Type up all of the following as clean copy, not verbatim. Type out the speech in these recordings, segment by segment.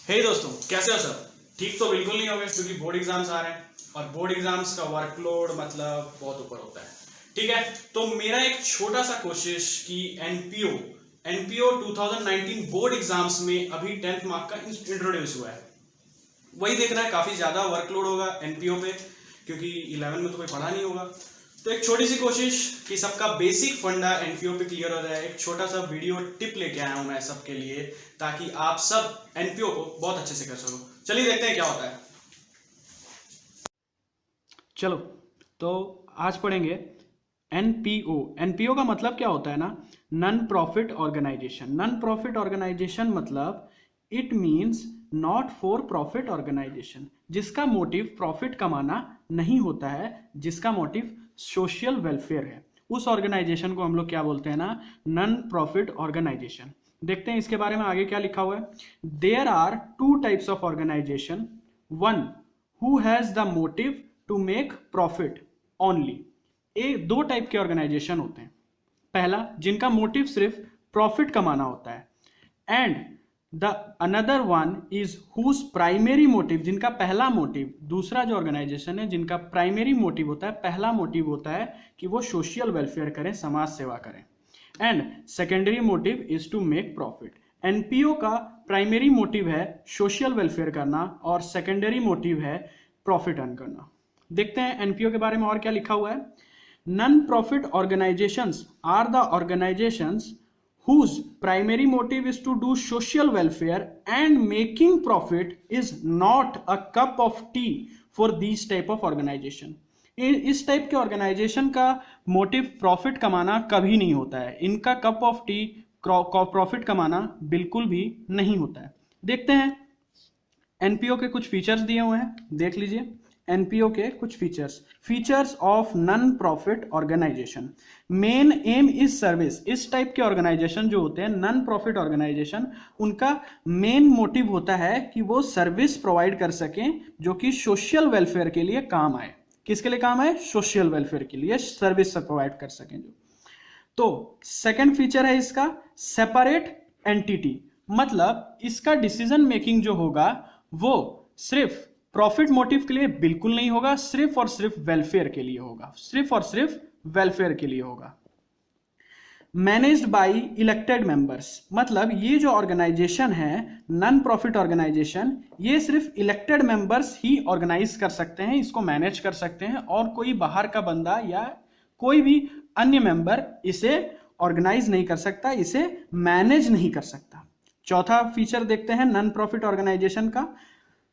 हे दोस्तों, कैसे हो सब? ठीक तो बिल्कुल नहीं होंगे क्योंकि बोर्ड एग्जाम्स आ रहे हैं और बोर्ड एग्जाम्स का वर्कलोड मतलब बहुत ऊपर होता है। ठीक है, तो मेरा एक छोटा सा कोशिश कि एनपीओ 2019 बोर्ड एग्जाम्स में अभी 10th मार्क का इंट्रोड्यूस हुआ है, वही देखना है। काफी ज्यादा वर्कलोड होगा एनपीओ पे क्योंकि 11 में तो कोई पढ़ा नहीं होगा। तो एक छोटी सी कोशिश कि सबका बेसिक फंडा एनपीओ पे क्लियर हो जाए। एक छोटा सा वीडियो टिप लेके आया हूं मैं सबके लिए, ताकि आप सब एनपीओ को बहुत अच्छे से कर सको। चलिए देखते हैं क्या होता है। चलो, तो आज पढ़ेंगे एनपीओ। एनपीओ का मतलब क्या होता है ना, non profit organisation. Non profit organisation मतलब it means not for profit organisation, जिसका मोटिव प्रॉफिट कमाना नहीं होता है, जिसका मोटिव सोशल वेलफेयर है। उस ऑर्गेनाइजेशन को हम लोग क्या बोलते हैं ना, नॉन प्रॉफिट ऑर्गेनाइजेशन। देखते हैं इसके बारे में आगे क्या लिखा हुआ है। There are two types of organization, one who has the motive to make profit only. एक दो टाइप के ऑर्गेनाइजेशन होते हैं। पहला, जिनका मोटिव सिर्फ प्रॉफिट कमाना होता है, and the another one is whose primary motive, जिनका पहला मोटिव, दूसरा जो ऑर्गेनाइजेशन है जिनका प्राइमरी मोटिव होता है, पहला मोटिव होता है कि वो सोशल वेलफेयर करें, समाज सेवा करें, and secondary motive is to make profit. NPO का प्राइमरी मोटिव है सोशल वेलफेयर करना और सेकेंडरी मोटिव है प्रॉफिट अर्न करना। देखते हैं एनपीओ के बारे में और क्या लिखा हुआ है। Non profit organizations are the organizations whose primary motive is to do social welfare and making profit is not a cup of tea for these type of organization। इस टाइप के ऑर्गेनाइजेशन का मोटिव प्रॉफिट कमाना कभी नहीं होता है। इनका cup of T profit कमाना बिल्कुल भी नहीं होता है। देखते हैं एनपीओ के कुछ फीचर्स दिए हुए हैं, देख लीजिए एनपीओ के कुछ features of non profit organization. Main aim is service. इस टाइप के ऑर्गेनाइजेशन जो होते हैं नॉन प्रॉफिट ऑर्गेनाइजेशन, उनका मेन मोटिव होता है कि वो सर्विस प्रोवाइड कर सकें जो कि सोशल वेलफेयर के लिए काम आए। किसके लिए काम आए? सोशल वेलफेयर के लिए सर्विस प्रोवाइड कर सकें जो। तो सेकंड फीचर है इसका सेपरेट एंटिटी, मतलब इसका डिसीजन मेकिंग जो होगा वो सिर्फ प्रॉफिट मोटिव के लिए बिल्कुल नहीं होगा, सिर्फ और सिर्फ वेलफेयर के लिए होगा, सिर्फ और सिर्फ वेलफेयर के लिए होगा। मैनेज्ड बाय इलेक्टेड मेंबर्स, मतलब ये जो ऑर्गेनाइजेशन है नॉन प्रॉफिट ऑर्गेनाइजेशन, ये सिर्फ इलेक्टेड मेंबर्स ही ऑर्गेनाइज कर सकते हैं, इसको मैनेज कर सकते हैं, और कोई बाहर का बंदा या कोई भी अन्य मेंबर इसे ऑर्गेनाइज नहीं कर सकता, इसे मैनेज नहीं कर सकता। चौथा फीचर देखते हैं नॉन प्रॉफिट ऑर्गेनाइजेशन का,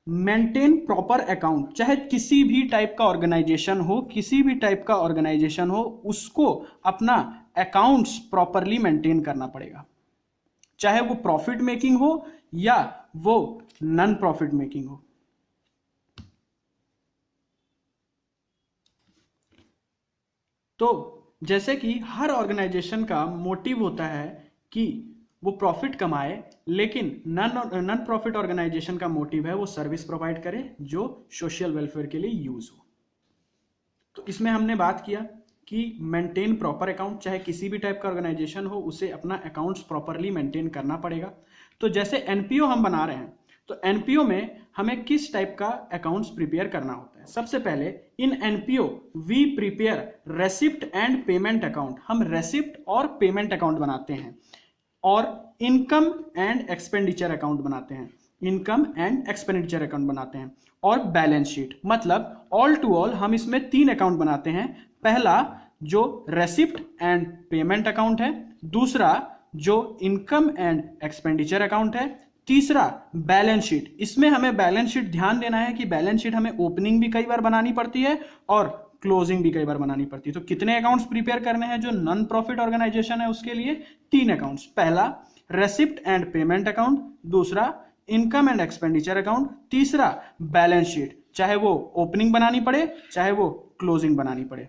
मेंटेन प्रॉपर अकाउंट। चाहे किसी भी टाइप का ऑर्गेनाइजेशन हो, किसी भी टाइप का ऑर्गेनाइजेशन हो, उसको अपना अकाउंट्स प्रॉपरली मेंटेन करना पड़ेगा, चाहे वो प्रॉफिट मेकिंग हो या वो नॉन प्रॉफिट मेकिंग हो। तो जैसे कि हर ऑर्गेनाइजेशन का मोटिव होता है कि वो प्रॉफिट कमाए, लेकिन नॉन प्रॉफिट ऑर्गेनाइजेशन का मोटिव है वो सर्विस प्रोवाइड करे जो सोशल वेलफेयर के लिए यूज हो। तो इसमें हमने बात किया कि मेंटेन प्रॉपर अकाउंट, चाहे किसी भी टाइप का ऑर्गेनाइजेशन हो उसे अपना अकाउंट्स प्रॉपरली मेंटेन करना पड़ेगा। तो जैसे एनपीओ हम बना रहे हैं, तो एनपीओ में हमें किस टाइप का अकाउंट्स प्रिपेयर करना होता है। सबसे पहले in NPO we prepare receipt and payment account. हम रेसिप्ट और पेमेंट अकाउंट बनाते हैं, और इनकम एंड एक्सपेंडिचर अकाउंट बनाते हैं, इनकम एंड एक्सपेंडिचर अकाउंट बनाते हैं, और बैलेंस शीट। मतलब ऑल टू ऑल हम इसमें 3 अकाउंट बनाते हैं। पहला जो रेसिप्ट एंड पेमेंट अकाउंट है, दूसरा जो इनकम एंड एक्सपेंडिचर अकाउंट है, तीसरा बैलेंस शीट। इसमें हमें बैलेंस शीट ध्यान देना है कि बैलेंस शीट हमें ओपनिंग भी कई बार बनानी पड़ती है और क्लोजिंग भी कई बार बनानी पड़ती है। तो कितने अकाउंट्स प्रिपेयर करने हैं जो नॉन प्रॉफिट ऑर्गेनाइजेशन है उसके लिए? 3 अकाउंट्स। पहला रेसिप्ट एंड पेमेंट अकाउंट, दूसरा इनकम एंड एक्सपेंडिचर अकाउंट, तीसरा बैलेंस शीट, चाहे वो ओपनिंग बनानी पड़े चाहे वो क्लोजिंग बनानी पड़े।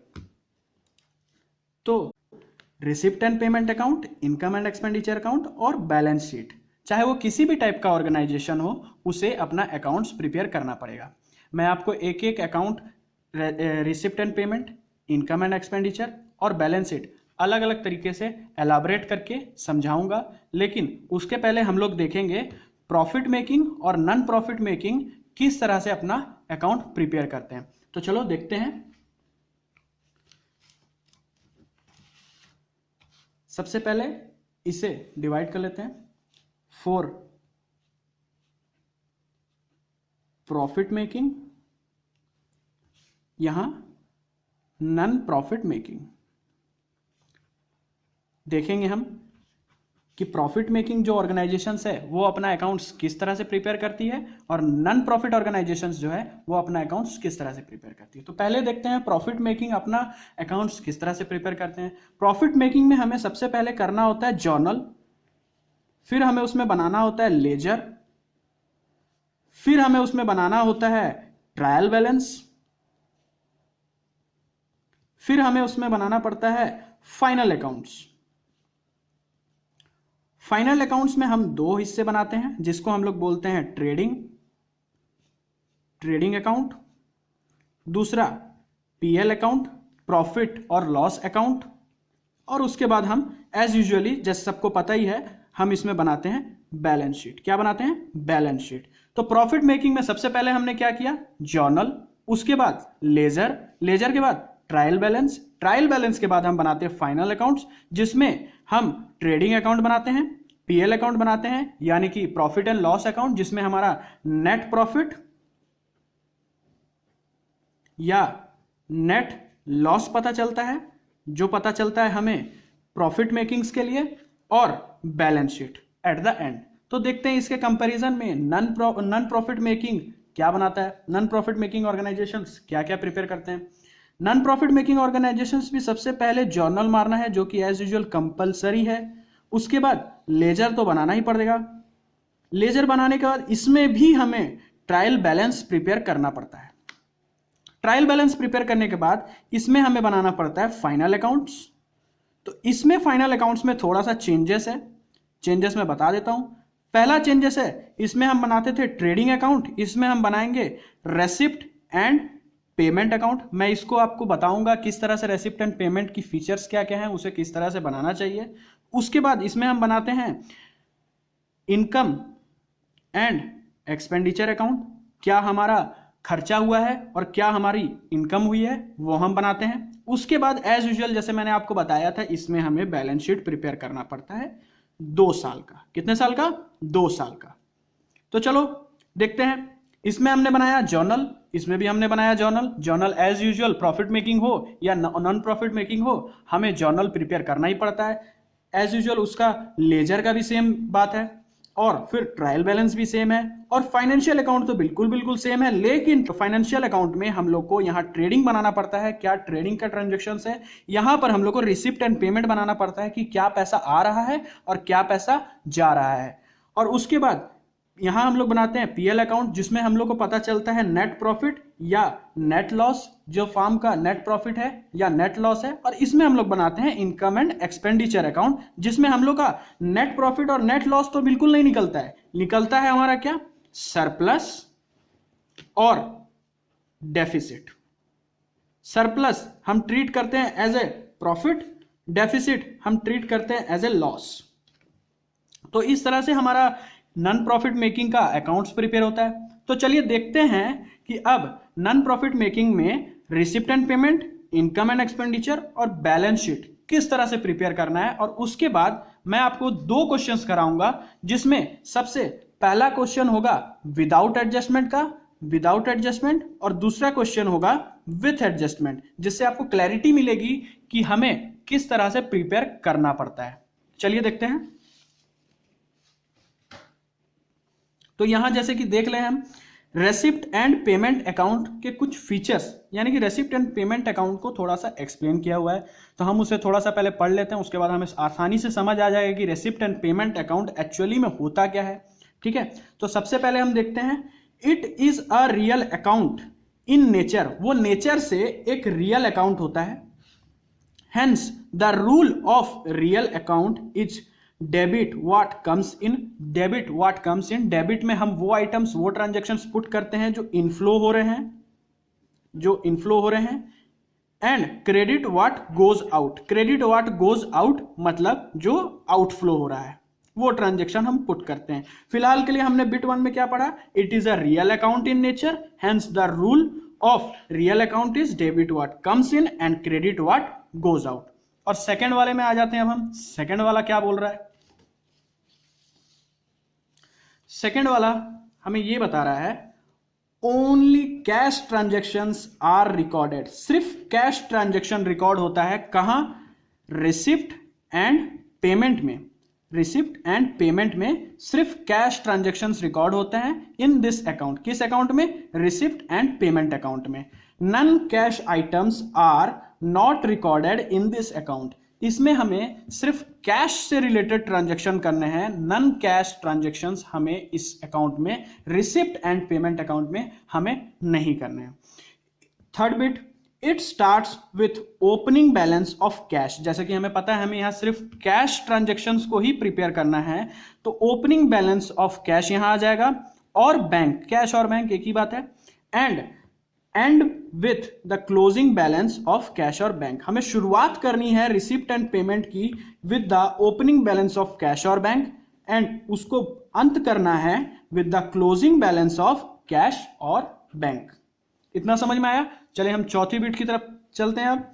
तो receipt and payment account, income and expenditure account और बैलेंस शीट, चाहे वो किसी भी टाइप का ऑर्गेनाइजेशन हो उसे अपना अकाउंट्स प्रिपेयर करना पड़ेगा। मैं आपको एक एक account, receipt and payment, income and expenditure और बैलेंस शीट अलग अलग तरीके से एलाबरेट करके समझाऊंगा, लेकिन उसके पहले हम लोग देखेंगे प्रॉफिट मेकिंग और नॉन प्रॉफिट मेकिंग किस तरह से अपना अकाउंट प्रिपेयर करते हैं। तो चलो देखते हैं। सबसे पहले इसे डिवाइड कर लेते हैं। फॉर प्रॉफिट मेकिंग, यहां नॉन प्रॉफिट मेकिंग। देखेंगे हम कि प्रॉफिट मेकिंग जो ऑर्गेनाइजेशंस है वो अपना अकाउंट्स किस तरह से प्रिपेयर करती है और नॉन प्रॉफिट ऑर्गेनाइजेशंस जो है वो अपना अकाउंट्स किस तरह से प्रिपेयर करती है। तो पहले देखते हैं प्रॉफिट मेकिंग अपना अकाउंट्स किस तरह से प्रिपेयर करते हैं। प्रॉफिट मेकिंग में हमें सबसे पहले करना होता है जर्नल, फिर हमें उसमें बनाना होता है लेजर, फिर हमें उसमें बनाना होता है ट्रायल बैलेंस, फिर हमें उसमें बनाना पड़ता है फाइनल अकाउंट्स। फाइनल अकाउंट्स में हम दो हिस्से बनाते हैं जिसको हम लोग बोलते हैं ट्रेडिंग अकाउंट, दूसरा पीएल अकाउंट, प्रॉफिट और लॉस अकाउंट, और उसके बाद हम एज यूजुअली जैसे सबको पता ही है हम इसमें बनाते हैं बैलेंस शीट। क्या बनाते हैं? Balance sheet. तो प्रॉफिट मेकिंग में सबसे पहले हमने क्या किया? जर्नल, उसके बाद लेजर, लेजर के बाद ट्रायल बैलेंस, ट्रायल बैलेंस के बाद हम बनाते हैं फाइनल अकाउंट्स जिसमें हम ट्रेडिंग अकाउंट बनाते हैं, पीएल अकाउंट बनाते हैं यानी कि प्रॉफिट एंड लॉस अकाउंट जिसमें हमारा नेट प्रॉफिट या नेट लॉस पता चलता है, जो पता चलता है हमें प्रॉफिट मेकिंग्स के लिए, और balance sheet at the and. तो देखते हैं इसके कंपैरिजन में नॉन प्रॉफिट मेकिंग क्या बनाता है, नॉन प्रॉफिट मेकिंग ऑर्गेनाइजेशंस क्या क्या प्रिपेयर करते हैं। नॉन प्रॉफिट मेकिंग ऑर्गेनाइजेशंस भी सबसे पहले जर्नल मारना है जो कि एज यूजुअल कंपलसरी है, उसके बाद लेजर तो बनाना ही पड़ेगा, लेजर बनाने के बाद इसमें भी हमें ट्रायल बैलेंस प्रिपेयर करना पड़ता है। ट्रायल बैलेंस प्रिपेयर करने के बाद इसमें हमें बनाना पड़ता है फाइनल अकाउंट्स। तो इसमें फाइनल अकाउंट्स में थोड़ा सा चेंजेस है, चेंजेस मैं बता देता हूं। पहला चेंजेस है, इसमें हम बनाते थे ट्रेडिंग अकाउंट, इसमें हम बनाएंगे रेसिप्ट एंड पेमेंट अकाउंट। मैं इसको आपको बताऊंगा किस तरह से रेसिप्ट एंड पेमेंट की फीचर्स क्या क्या हैं, उसे किस तरह से बनाना चाहिए। उसके बाद इसमें हम बनाते हैं इनकम एंड एक्सपेंडिचर अकाउंट, क्या हमारा खर्चा हुआ है और क्या हमारी इनकम हुई है वो हम बनाते हैं। उसके बाद एज यूजुअल जैसे मैंने आपको बताया था इसमें हमें बैलेंस शीट प्रिपेयर करना पड़ता है 2 साल का। कितने साल का? 2 साल का। तो चलो देखते हैं। इसमें हमने बनाया जर्नल, इसमें भी हमने बनाया journal. Journal as usual profit making हो या नॉन प्रॉफिट मेकिंग हो हमें जर्नल प्रिपेयर करना ही पड़ता है एज यूजुअल। उसका लेजर का भी सेम बात है और फिर ट्रायल बैलेंस भी सेम है और फाइनेंशियल अकाउंट तो बिल्कुल सेम है। लेकिन फाइनेंशियल अकाउंट में हम लोग को यहाँ ट्रेडिंग बनाना पड़ता है, क्या ट्रेडिंग का ट्रांजेक्शन्स है। यहाँ पर हम लोग को रिसिप्ट एंड पेमेंट बनाना पड़ता है कि क्या पैसा आ रहा है और क्या पैसा जा रहा है। और उसके बाद यहाँ हम लोग बनाते हैं पीएल अकाउंट जिसमें हम लोग को पता चलता है नेट प्रॉफिट या नेट लॉस, जो फार्म का नेट प्रॉफिट है या नेट लॉस है। और इसमें हम लोग बनाते हैं इनकम एंड एक्सपेंडिचर अकाउंट जिसमें हम लोग का नेट प्रॉफिट और नेट लॉस तो बिल्कुल नहीं निकलता है, निकलता है हमारा क्या? सरप्लस और डेफिसिट। सरप्लस हम ट्रीट करते हैं एज ए प्रॉफिट, डेफिसिट हम ट्रीट करते हैं एज ए लॉस। तो इस तरह से हमारा नॉन प्रॉफिट मेकिंग का अकाउंट्स प्रिपेयर होता है। तो चलिए देखते हैं कि अब नॉन प्रॉफिट मेकिंग में receipt and payment, income and expenditure और बैलेंस शीट किस तरह से प्रिपेयर करना है। और उसके बाद मैं आपको 2 क्वेश्चंस कराऊंगा जिसमें सबसे पहला क्वेश्चन होगा विदाउट एडजस्टमेंट का, विदाउट एडजस्टमेंट, और दूसरा क्वेश्चन होगा विथ एडजस्टमेंट, जिससे आपको क्लैरिटी मिलेगी कि हमें किस तरह से प्रिपेयर करना पड़ता है। चलिए देखते हैं। तो यहां जैसे कि देख लें हम रेसिप्ट एंड पेमेंट अकाउंट के कुछ फीचर्स, यानी कि रेसिप्ट एंड पेमेंट अकाउंट को थोड़ा सा एक्सप्लेन किया हुआ है, तो हम उसे थोड़ा सा पहले पढ़ लेते हैं। उसके बाद हमें आसानी से समझ आ जाएगा कि receipt and payment account actually में होता क्या है। ठीक है, तो सबसे पहले हम देखते हैं it is a real account in nature, वो नेचर से एक रियल अकाउंट होता है। Hence the rule of real account is debit what comes in, debit what comes in. Debit में हम वो आइटम्स, वो ट्रांजैक्शंस पुट करते हैं जो इनफ्लो हो रहे हैं, जो इनफ्लो हो रहे हैं, and credit what goes out, credit what goes out मतलब जो आउटफ्लो हो रहा है वो ट्रांजेक्शन हम पुट करते हैं। फिलहाल के लिए हमने बिट 1 में क्या पढ़ा, it is a real account in nature, hence the rule of real account is debit what comes in and credit what goes out. और सेकंड वाले में आ जाते हैं अब हम। सेकंड वाला क्या बोल रहा है, सेकंड वाला हमें ये बता रहा है only cash transactions are recorded, सिर्फ कैश ट्रांजेक्शन रिकॉर्ड होता है कहां, रिसिप्ट एंड पेमेंट में। रिसिप्ट एंड पेमेंट में सिर्फ कैश ट्रांजेक्शन्स रिकॉर्ड होते हैं इन दिस अकाउंट। किस अकाउंट में, रिसिप्ट एंड पेमेंट अकाउंट में। None cash items are not recorded in this account, इसमें हमें सिर्फ कैश से रिलेटेड ट्रांजेक्शन करने हैं, नन कैश ट्रांजेक्शन्स हमें इस अकाउंट में, रिसिप्ट एंड पेमेंट अकाउंट में हमें नहीं करने हैं। Third bit, it starts with opening balance of cash, जैसे कि हमें पता है हमें यहां सिर्फ कैश ट्रांजेक्शन्स को ही प्रिपेयर करना है, तो ओपनिंग बैलेंस ऑफ कैश यहां आ जाएगा, और बैंक, कैश और बैंक एक ही बात है, and with the closing balance of cash और बैंक। हमें शुरुआत करनी है रिसिप्ट एंड पेमेंट की with the opening balance of cash और बैंक, एंड उसको अंत करना है with the closing balance of cash और बैंक। इतना समझ में आया। चले हम चौथी बिट की तरफ चलते हैं। अब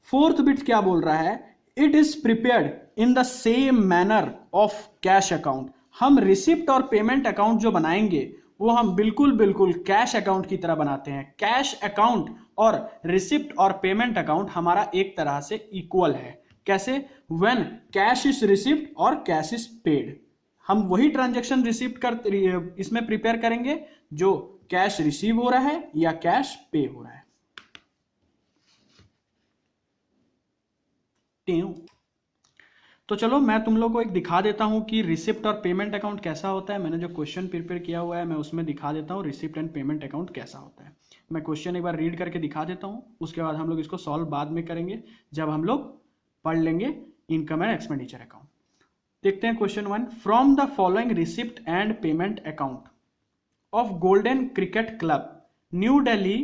फोर्थ बिट क्या बोल रहा है, it is prepared in the same manner of cash account. हम रिसिप्ट और पेमेंट अकाउंट जो बनाएंगे वो हम बिल्कुल कैश अकाउंट की तरह बनाते हैं। कैश अकाउंट और रिसिप्ट और पेमेंट अकाउंट हमारा एक तरह से इक्वल है। कैसे, व्हेन कैश इज रिसिप्ट और कैश इज पेड, हम वही ट्रांजेक्शन रिसिप्ट कर इसमें प्रिपेयर करेंगे जो कैश रिसीव हो रहा है या कैश पे हो रहा है। तो चलो मैं तुम लोग को एक दिखा देता हूं कि रिसिप्ट और पेमेंट अकाउंट कैसा होता है। मैंने जो क्वेश्चन प्रिपेयर किया हुआ है मैं उसमें दिखा देता हूं रिसिप्ट एंड पेमेंट अकाउंट कैसा होता है। मैं क्वेश्चन एक बार रीड करके दिखा देता हूं, उसके बाद हम लोग इसको सॉल्व बाद में करेंगे जब हम लोग पढ़ लेंगे इनकम एंड एक्सपेंडिचर अकाउंट। देखते हैं question 1, from the following receipt and payment account of golden cricket club new Delhi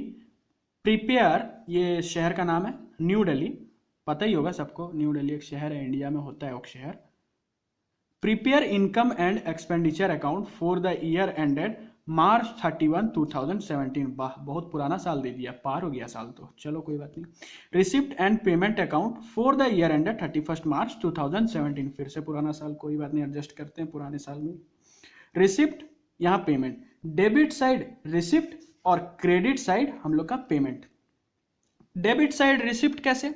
prepare, ये शहर का नाम है न्यू दिल्ली, पता ही होगा सबको, न्यू दिल्ली एक शहर है, इंडिया में होता है वो शहर। Prepare income and expenditure account for the year ended March 31, 2017। वाह, बहुत पुराना साल दे दिया, पार हो गया साल तो, चलो कोई बात नहीं। Receipt and payment account for the year ended 31 मार्च 2017, फिर से पुराना साल, कोई बात नहीं, एडजस्ट करते हैं पुराने साल में। रिसिप्ट यहाँ पेमेंट, डेबिट साइड रिसिप्ट और क्रेडिट साइड हम लोग का पेमेंट। डेबिट साइड रिसिप्ट कैसे,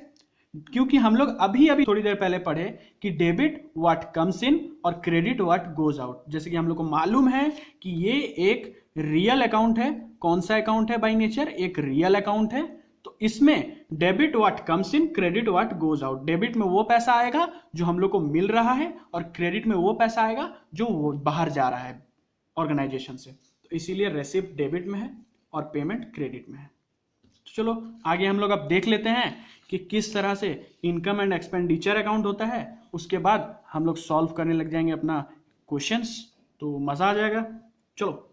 क्योंकि हम लोग अभी थोड़ी देर पहले पढ़े कि डेबिट व्हाट कम्स इन और क्रेडिट व्हाट गोज आउट। जैसे कि हम लोग को मालूम है कि ये एक रियल अकाउंट है। कौन सा अकाउंट है बाय नेचर, एक रियल अकाउंट है। तो इसमें debit what comes in, credit what goes out. Debit में वो पैसा आएगा जो हम लोग को मिल रहा है और क्रेडिट में वो पैसा आएगा जो वो बाहर जा रहा है ऑर्गेनाइजेशन से। तो इसीलिए रेसिप्ट डेबिट में है और पेमेंट क्रेडिट में है। तो चलो आगे हम लोग अब देख लेते हैं कि किस तरह से इनकम एंड एक्सपेंडिचर अकाउंट होता है। उसके बाद हम लोग सॉल्व करने लग जाएंगे अपना क्वेश्चंस, तो मजा आ जाएगा। चलो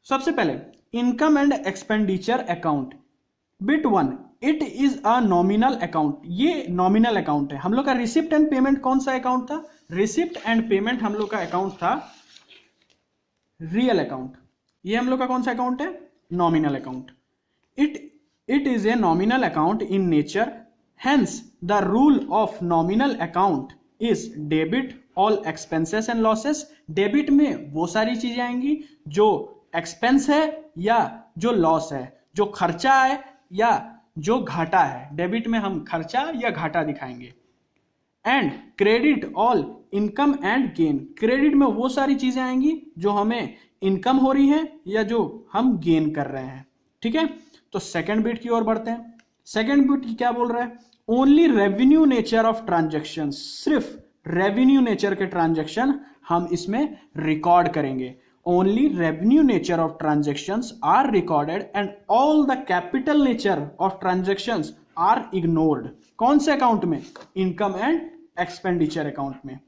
सबसे पहले income and expenditure account bit 1, it is a nominal account. ये नॉमिनल अकाउंट है। हम लोग का रिसिप्ट एंड पेमेंट कौन सा अकाउंट था, रिसिप्ट एंड पेमेंट हम लोग का अकाउंट था रियल अकाउंट। ये हम लोग का कौन सा अकाउंट है, nominal account. It is a nominal account in nature, hence the rule of nominal account is debit all expenses and losses। Debit में वो सारी चीजें आएंगी जो एक्सपेंस है या जो लॉस है, जो खर्चा है या जो घाटा है। डेबिट में हम खर्चा या घाटा दिखाएंगे। And credit all income and gain, credit में वो सारी चीजें आएंगी जो हमें इनकम हो रही है या जो हम गेन कर रहे हैं। ठीक है, तो सेकेंड बिट की ओर बढ़ते हैं। सेकेंड बिट क्या बोल रहा है, only revenue nature of transaction, सिर्फ रेवेन्यू नेचर के ट्रांजेक्शन हम इसमें रिकॉर्ड करेंगे। Only revenue nature of transactions are recorded and all the capital nature of transactions are ignored. कौन से अकाउंट में, इनकम एंड एक्सपेंडिचर अकाउंट में।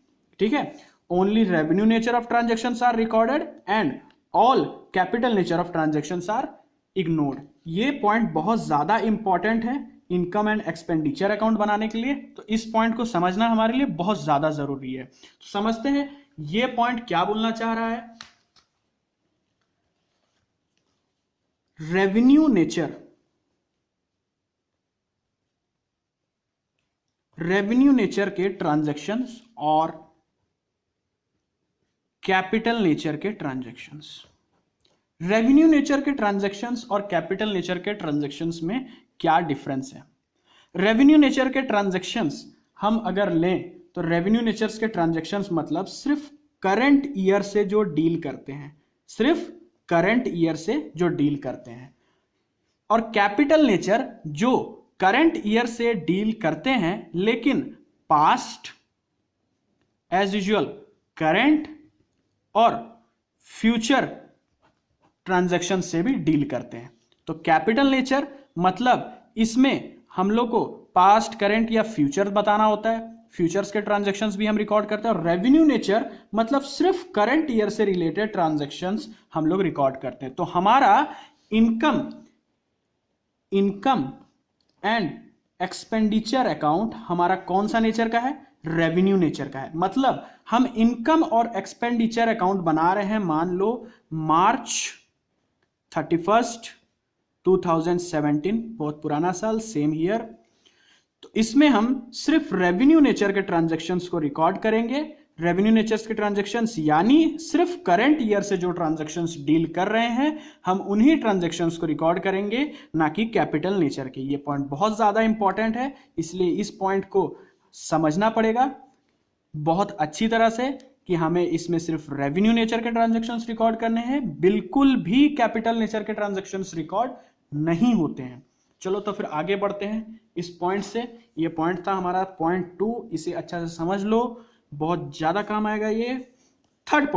ठीक है, only revenue nature of transactions are recorded and all capital nature of transactions are ignored. ये point बहुत ज्यादा important है इनकम एंड एक्सपेंडिचर अकाउंट बनाने के लिए, तो इस पॉइंट को समझना हमारे लिए बहुत ज्यादा जरूरी है। तो समझते हैं ये पॉइंट क्या बोलना चाह रहा है? रेवेन्यू नेचर के ट्रांजैक्शंस और कैपिटल नेचर के ट्रांजैक्शंस। रेवेन्यू नेचर के ट्रांजैक्शंस और कैपिटल नेचर के ट्रांजैक्शंस में क्या डिफरेंस है? रेवेन्यू नेचर के ट्रांजैक्शंस हम अगर लें तो रेवेन्यू नेचर्स के ट्रांजैक्शंस मतलब सिर्फ करंट ईयर से जो डील करते हैं, सिर्फ करंट ईयर से जो डील करते हैं। और कैपिटल नेचर जो करंट ईयर से डील करते हैं लेकिन पास्ट, एज यूजुअल करंट और फ्यूचर ट्रांजैक्शन से भी डील करते हैं। तो कैपिटल नेचर मतलब इसमें हम लोग को पास्ट, करंट या फ्यूचर बताना होता है, फ्यूचर्स के ट्रांजैक्शंस भी हम रिकॉर्ड करते हैं। और रेवेन्यू नेचर मतलब सिर्फ करंट ईयर से रिलेटेड ट्रांजैक्शंस हम लोग रिकॉर्ड करते हैं। तो हमारा इनकम एंड एक्सपेंडिचर अकाउंट हमारा कौन सा नेचर का है? रेवेन्यू नेचर का है। मतलब हम इनकम और एक्सपेंडिचर अकाउंट बना रहे हैं, मान लो मार्च 31, 2017, बहुत पुराना साल, सेम ईयर। तो इसमें हम सिर्फ रेवेन्यू नेचर के ट्रांजैक्शंस को रिकॉर्ड करेंगे। रेवेन्यू नेचर्स के ट्रांजैक्शंस यानी सिर्फ करंट ईयर से जो ट्रांजैक्शंस डील कर रहे हैं हम उन्हीं ट्रांजैक्शंस को रिकॉर्ड करेंगे, ना कि कैपिटल नेचर के। ये पॉइंट बहुत ज्यादा इंपॉर्टेंट है, इसलिए इस पॉइंट को समझना पड़ेगा बहुत अच्छी तरह से कि हमें इसमें सिर्फ रेवेन्यू नेचर के ट्रांजैक्शंस रिकॉर्ड करने हैं, बिल्कुल भी कैपिटल नेचर के ट्रांजैक्शंस रिकॉर्ड नहीं होते हैं। चलो तो फिर आगे बढ़ते हैं इस पॉइंट से। ये पॉइंट था हमारा पॉइंट 2, इसे अच्छा से समझ लो, बहुत ज्यादा काम आएगा ये। थर्ड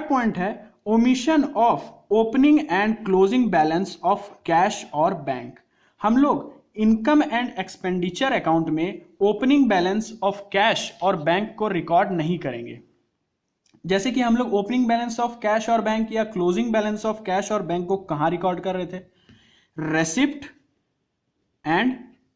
पॉइंट है omission of opening and closing balance of cash और बैंक। हम लोग इनकम एंड एक्सपेंडिचर अकाउंट में ओपनिंग बैलेंस ऑफ कैश और बैंक को रिकॉर्ड नहीं करेंगे। जैसे कि हम लोग ओपनिंग बैलेंस ऑफ कैश और बैंक या क्लोजिंग बैलेंस ऑफ कैश और बैंक को कहां रिकॉर्ड कर रहे थे? रेसिप्ट एंड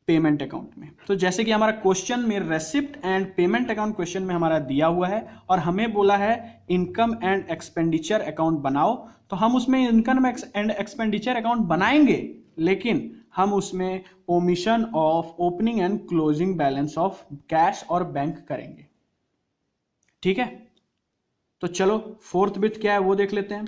पेमेंट अकाउंट में। तो जैसे कि हमारा क्वेश्चन में receipt and payment account question में हमारा दिया हुआ है और हमें बोला है इनकम एंड एक्सपेंडिचर अकाउंट बनाओ, तो हम उसमें इनकम एंड एक्सपेंडिचर अकाउंट बनाएंगे, लेकिन हम उसमें omission of opening and closing balance of cash और बैंक करेंगे। ठीक है, तो चलो फोर्थ बिट क्या है वो देख लेते हैं।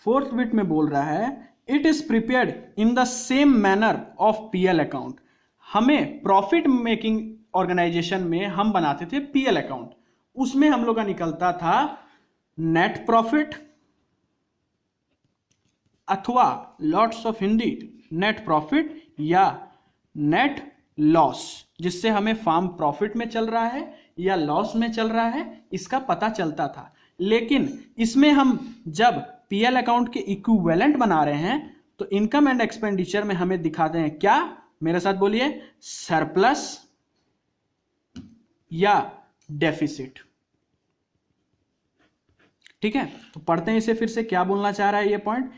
फोर्थ बिट में बोल रहा है it is prepared in the same manner of PL account. हमें प्रॉफिट मेकिंग ऑर्गेनाइजेशन में हम बनाते थे पीएल अकाउंट, उसमें हम लोग का निकलता था नेट प्रॉफिट अथवा lots of Hindi net profit या नेट लॉस, जिससे हमें फार्म प्रॉफिट में चल रहा है या लॉस में चल रहा है इसका पता चलता था। लेकिन इसमें हम जब पीएल अकाउंट के इक्विवेलेंट बना रहे हैं तो इनकम एंड एक्सपेंडिचर में हमें दिखाते हैं क्या? मेरे साथ बोलिए, सरप्लस या डेफिसिट। ठीक है, तो पढ़ते हैं इसे फिर से, क्या बोलना चाह रहा है ये point.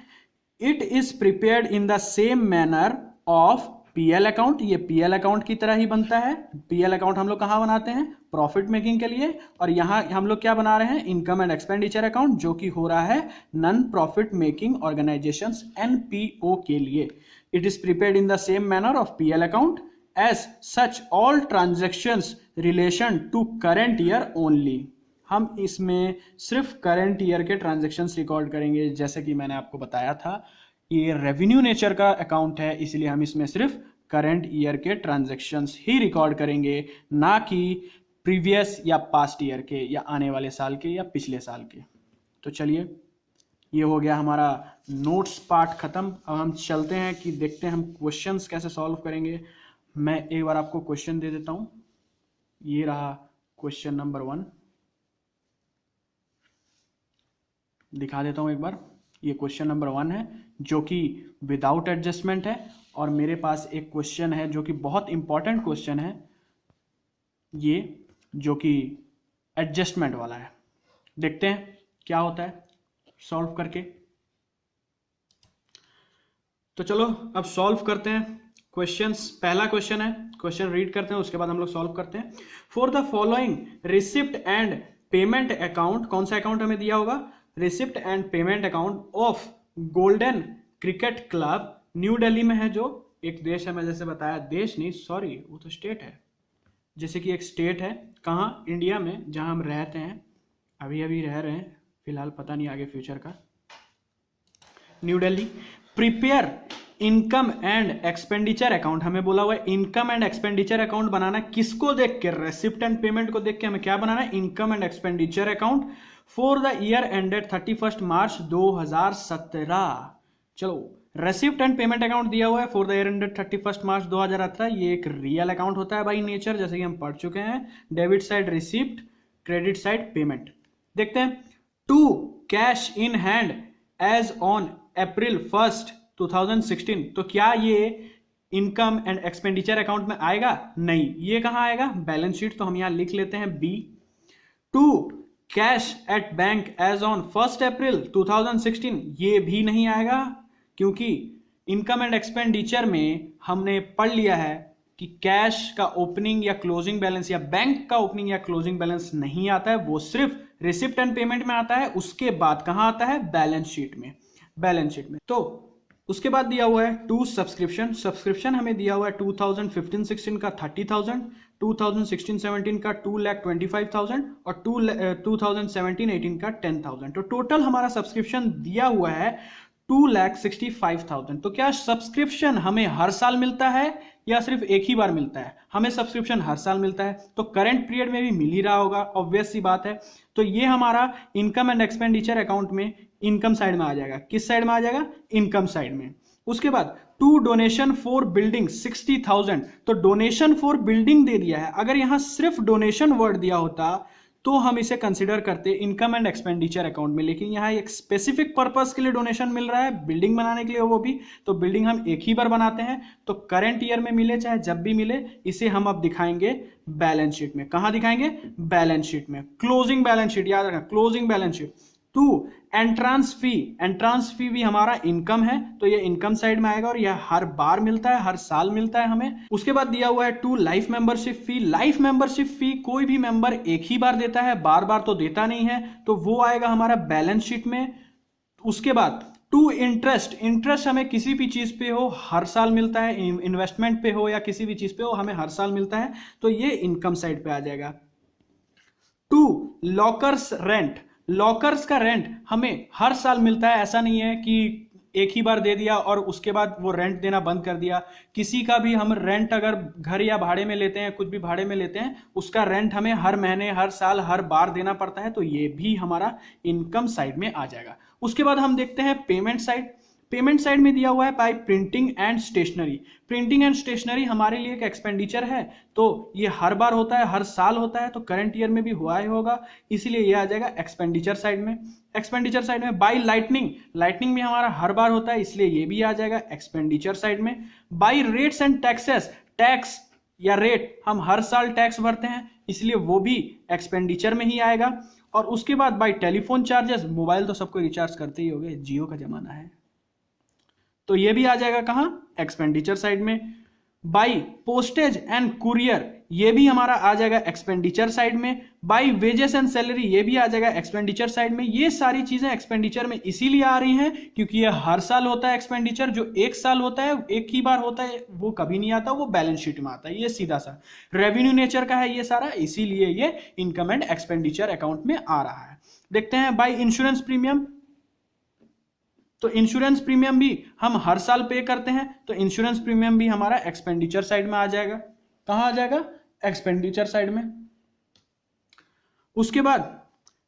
It is prepared in the same manner of PL account. ये पीएल अकाउंट की तरह ही बनता है। पीएल अकाउंट हम लोग कहां बनाते हैं? प्रॉफिट मेकिंग के लिए। और यहां हम लोग क्या बना रहे हैं? इनकम एंड एक्सपेंडिचर अकाउंट, जो कि हो रहा है non profit making organisations NPO के लिए। It is prepared in the same manner of PL account as such all transactions relation to current year only. हम इसमें सिर्फ करंट ईयर के ट्रांजैक्शंस रिकॉर्ड करेंगे। जैसे कि मैंने आपको बताया था ये रेवेन्यू नेचर का अकाउंट है, इसलिए हम इसमें सिर्फ करंट ईयर के ट्रांजैक्शंस ही रिकॉर्ड करेंगे, ना कि प्रीवियस या पास्ट ईयर के या आने वाले साल के या पिछले साल के। तो चलिए, ये हो गया हमारा नोट्स पार्ट खत्म। अब हम चलते हैं कि देखते हैं हम क्वेश्चंस कैसे सॉल्व करेंगे। मैं एक बार आपको क्वेश्चन दे देता हूं। ये रहा क्वेश्चन नंबर 1, दिखा देता हूं एक बार। ये क्वेश्चन नंबर 1 है जो कि विदाउट एडजस्टमेंट है, और मेरे पास एक क्वेश्चन है जो कि बहुत इंपॉर्टेंट क्वेश्चन है, ये जो कि एडजस्टमेंट वाला है। देखते हैं क्या होता है सॉल्व करके। तो चलो अब सॉल्व करते हैं क्वेश्चंस। पहला क्वेश्चन है, क्वेश्चन रीड करते हैं उसके बाद हम लोग सॉल्व करते हैं। For the following receipt and payment account, कौन सा अकाउंट हमें दिया होगा, receipt and payment account of golden cricket club new Delhi में है, जो एक देश है, मैं जैसे बताया, देश नहीं सॉरी वो तो स्टेट है, जैसे कि एक स्टेट है, कहाँ, इंडिया में, जहाँ हम रहते हैं, अभी अभी रह रहे हैं फिलहाल, पता नहीं आगे फ्यूचर का, new Delhi. Prepare income and expenditure account, हमें बोला हुआ है इनकम एंड एक्सपेंडिचर अकाउंट बनाना, किसको देख के, रेसिप्ट एंड पेमेंट को देख के हमें क्या बनाना है, income and expenditure account for the year ended 31 मार्च 2017। चलो, रेसिप्ट एंड पेमेंट अकाउंट दिया हुआ है फॉर द ईयर एंडेड 31 मार्च 2018, ये एक रियल अकाउंट होता है बाई नेचर, जैसे कि हम पढ़ चुके हैं, debit side receipt, credit side payment. देखते हैं, to cash in hand as on April 1 2016, तो क्या ये इनकम एंड एक्सपेंडिचर अकाउंट में आएगा, नहीं, ये कहां आएगा, बैलेंस शीट, तो हम यहां लिख लेते हैं B. To cash at bank as on 1 April 2016, ये भी नहीं आएगा, क्योंकि इनकम एंड एक्सपेंडिचर में हमने पढ़ लिया है कि कैश का ओपनिंग या क्लोजिंग बैलेंस या बैंक का ओपनिंग या क्लोजिंग बैलेंस नहीं आता है, वो सिर्फ रिसिप्ट एंड पेमेंट में आता है, उसके बाद कहां आता है, बैलेंस शीट में, बैलेंस शीट में। तो उसके बाद दिया हुआ है टू सब्सक्रिप्शन, सब्सक्रिप्शन हमें दिया हुआ है 2015-16 का 30,000, 2016-17 का 2,25,000 और 2017-18 का 10,000, तो टोटल हमारा सब्सक्रिप्शन दिया हुआ है 2,65,000। तो क्या सब्सक्रिप्शन हमें हर साल मिलता है या सिर्फ एक ही बार मिलता है, हमें सब्सक्रिप्शन हर साल मिलता है, तो करंट पीरियड में भी मिल ही रहा होगा, ऑब्वियस सी बात है। तो ये हमारा इनकम एंड एक्सपेंडिचर अकाउंट में इनकम साइड में आ जाएगा, किस साइड में आ जाएगा, इनकम साइड में। उसके बाद टू डोनेशन फॉर बिल्डिंग 60,000, तो डोनेशन फॉर बिल्डिंग दे दिया है, अगर यहां सिर्फ डोनेशन वर्ड दिया होता तो हम इसे कंसिडर करते इनकम एंड एक्सपेंडिचर अकाउंट में, लेकिन यहाँ एक स्पेसिफिक पर्पस के लिए डोनेशन मिल रहा है, बिल्डिंग बनाने के लिए, वो भी तो बिल्डिंग हम एक ही बार बनाते हैं, तो करंट ईयर में मिले चाहे जब भी मिले, इसे हम अब दिखाएंगे बैलेंस शीट में। कहां दिखाएंगे, बैलेंस शीट में, क्लोजिंग बैलेंस शीट, याद रखना closing balance sheet. To entrance fee, entrance fee भी हमारा इनकम है, तो ये इनकम साइड में आएगा और यह हर बार मिलता है, हर साल मिलता है हमें। उसके बाद दिया हुआ है to life membership fee, life membership fee कोई भी मेंबर एक ही बार देता है, बार बार तो देता नहीं है, तो वो आएगा हमारा बैलेंस शीट में। उसके बाद टू इंटरेस्ट, इंटरेस्ट हमें किसी भी चीज पे हो हर साल मिलता है, इन्वेस्टमेंट पे हो या किसी भी चीज पे हो हमें हर साल मिलता है, तो ये इनकम साइड पे आ जाएगा। टू लॉकर्स रेंट, लॉकर्स का रेंट हमें हर साल मिलता है, ऐसा नहीं है कि एक ही बार दे दिया और उसके बाद वो रेंट देना बंद कर दिया। किसी का भी हम रेंट अगर घर या भाड़े में लेते हैं, कुछ भी भाड़े में लेते हैं, उसका रेंट हमें हर महीने, हर साल, हर बार देना पड़ता है, तो ये भी हमारा इनकम साइड में आ जाएगा। उसके बाद हम देखते हैं पेमेंट साइड। पेमेंट साइड में दिया हुआ है by printing and stationery, printing and stationery हमारे लिए एक एक्सपेंडिचर है, तो ये हर बार होता है, हर साल होता है, तो करंट ईयर में भी हुआ ही होगा, इसलिए ये आ जाएगा एक्सपेंडिचर साइड में। एक्सपेंडिचर साइड में बाय लाइटनिंग, लाइटनिंग भी हमारा हर बार होता है, इसलिए ये भी आ जाएगा एक्सपेंडिचर साइड में। By rates and taxes, tax या रेट हम हर साल टैक्स भरते हैं, इसलिए वो भी एक्सपेंडिचर में ही आएगा। और उसके बाद बाय टेलीफोन चार्जेस, मोबाइल तो सबको रिचार्ज करते ही होंगे, जियो का जमाना है, तो ये भी आ जाएगा कहां, एक्सपेंडिचर साइड में। बाई पोस्टेज एंड कुरियर, ये भी हमारा आ जाएगा एक्सपेंडिचर साइड में। बाई वेजेस एंड सैलरी, ये भी आ जाएगा एक्सपेंडिचर साइड में। ये सारी चीजें एक्सपेंडिचर में इसीलिए आ रही हैं क्योंकि ये हर साल होता है एक्सपेंडिचर, जो एक साल होता है, एक ही बार होता है, वो कभी नहीं आता, वो बैलेंस शीट में आता है, ये सीधा सा रेवेन्यू नेचर का है ये सारा, इसीलिए ये इनकम एंड एक्सपेंडिचर अकाउंट में आ रहा है। देखते हैं बाई इंश्योरेंस प्रीमियम, तो इंश्योरेंस प्रीमियम भी हम हर साल पे करते हैं, तो इंश्योरेंस प्रीमियम भी हमारा एक्सपेंडिचर साइड में आ जाएगा। कहां आ जाएगा, एक्सपेंडिचर साइड में। उसके बाद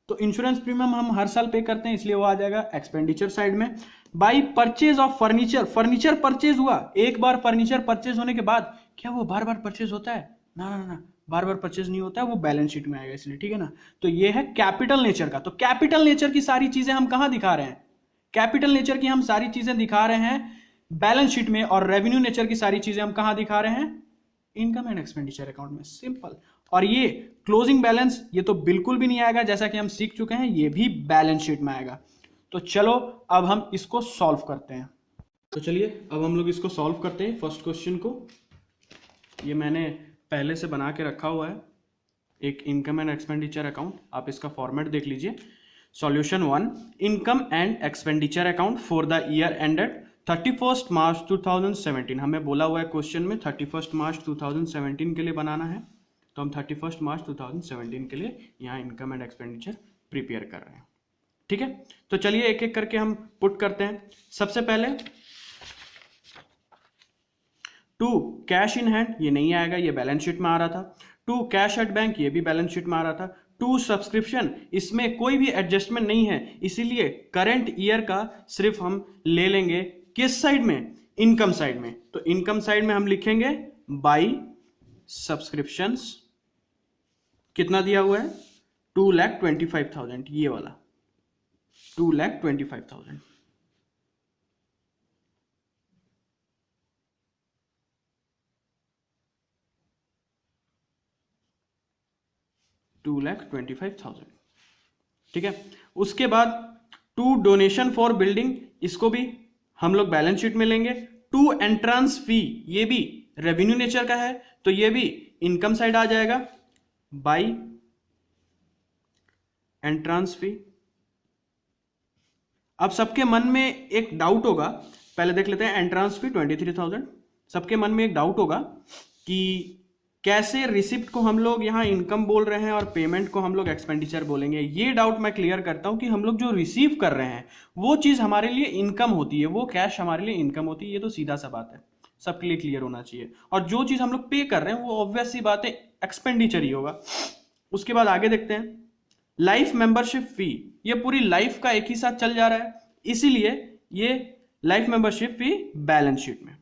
तो इंश्योरेंस प्रीमियम हम हर साल पे करते हैं, इसलिए वो आ जाएगा एक्सपेंडिचर साइड में। By purchase of furniture, furniture purchase हुआ, एक बार फर्नीचर परचेज होने के बाद क्या वो बार बार परचेज होता है, ना ना ना, बार बार परचेज नहीं होता है, वो बैलेंस शीट में आएगा, इसलिए ठीक है ना। तो ये है कैपिटल नेचर का, तो कैपिटल नेचर की सारी चीजें हम कहां दिखा रहे हैं, कैपिटल नेचर की हम सारी चीजें दिखा रहे हैं बैलेंस शीट में, और रेवेन्यू नेचर की सारी चीजें हम कहां दिखा रहे हैं, इनकम एंड एक्सपेंडिचर अकाउंट में, सिंपल। और ये क्लोजिंग बैलेंस ये तो बिल्कुल भी नहीं आएगा, जैसा कि हम सीख चुके हैं, ये भी बैलेंस शीट में आएगा। तो चलो अब हम इसको सॉल्व करते हैं। तो चलिए अब हम लोग इसको सॉल्व करते हैं। फर्स्ट क्वेश्चन को ये मैंने पहले से बना के रखा हुआ है, एक इनकम एंड एक्सपेंडिचर अकाउंट, आप इसका फॉर्मेट देख लीजिए। Solution 1, income and expenditure account for the year ended 31 मार्च 2017। हमें बोला हुआ है क्वेश्चन में 31 मार्च 2017 के लिए बनाना है, तो हम 31 मार्च 2017 के लिए यहाँ इनकम एंड एक्सपेंडिचर प्रिपेयर कर रहे हैं। ठीक है, तो चलिए एक एक करके हम पुट करते हैं। सबसे पहले टू कैश इन हैंड, ये नहीं आएगा, ये बैलेंस शीट में आ रहा था। टू कैश एट बैंक, ये भी बैलेंस शीट में आ रहा था। टू सब्सक्रिप्शन, इसमें कोई भी एडजस्टमेंट नहीं है, इसीलिए करंट ईयर का सिर्फ हम ले लेंगे किस साइड में, इनकम साइड में। तो इनकम साइड में हम लिखेंगे बाई सब्सक्रिप्शंस, कितना दिया हुआ है 2,25,000, ये वाला 2,25,000। ठीक है, उसके बाद टू डोनेशन फॉर बिल्डिंग, इसको भी हम लोग बैलेंस शीट में लेंगे। टू एंट्रेंस फी, ये भी रेवेन्यू नेचर का है, तो ये भी इनकम साइड आ जाएगा बाई एंट्रेंस फी। अब सबके मन में एक डाउट होगा, पहले देख लेते हैं। एंट्रेंस फी 23,000, सबके मन में एक डाउट होगा कि कैसे रिसिप्ट को हम लोग यहाँ इनकम बोल रहे हैं और पेमेंट को हम लोग एक्सपेंडिचर बोलेंगे। ये डाउट मैं क्लियर करता हूँ कि हम लोग जो रिसीव कर रहे हैं वो चीज़ हमारे लिए इनकम होती है, वो कैश हमारे लिए इनकम होती है, ये तो सीधा सा बात है, सबके लिए क्लियर होना चाहिए। और जो चीज़ हम लोग पे कर रहे हैं वो ऑब्वियस सी बात है एक्सपेंडिचर ही होगा। उसके बाद आगे देखते हैं लाइफ मेंबरशिप फी, ये पूरी लाइफ का एक ही साथ चल जा रहा है, इसीलिए ये लाइफ मेंबरशिप फी बैलेंस शीट में।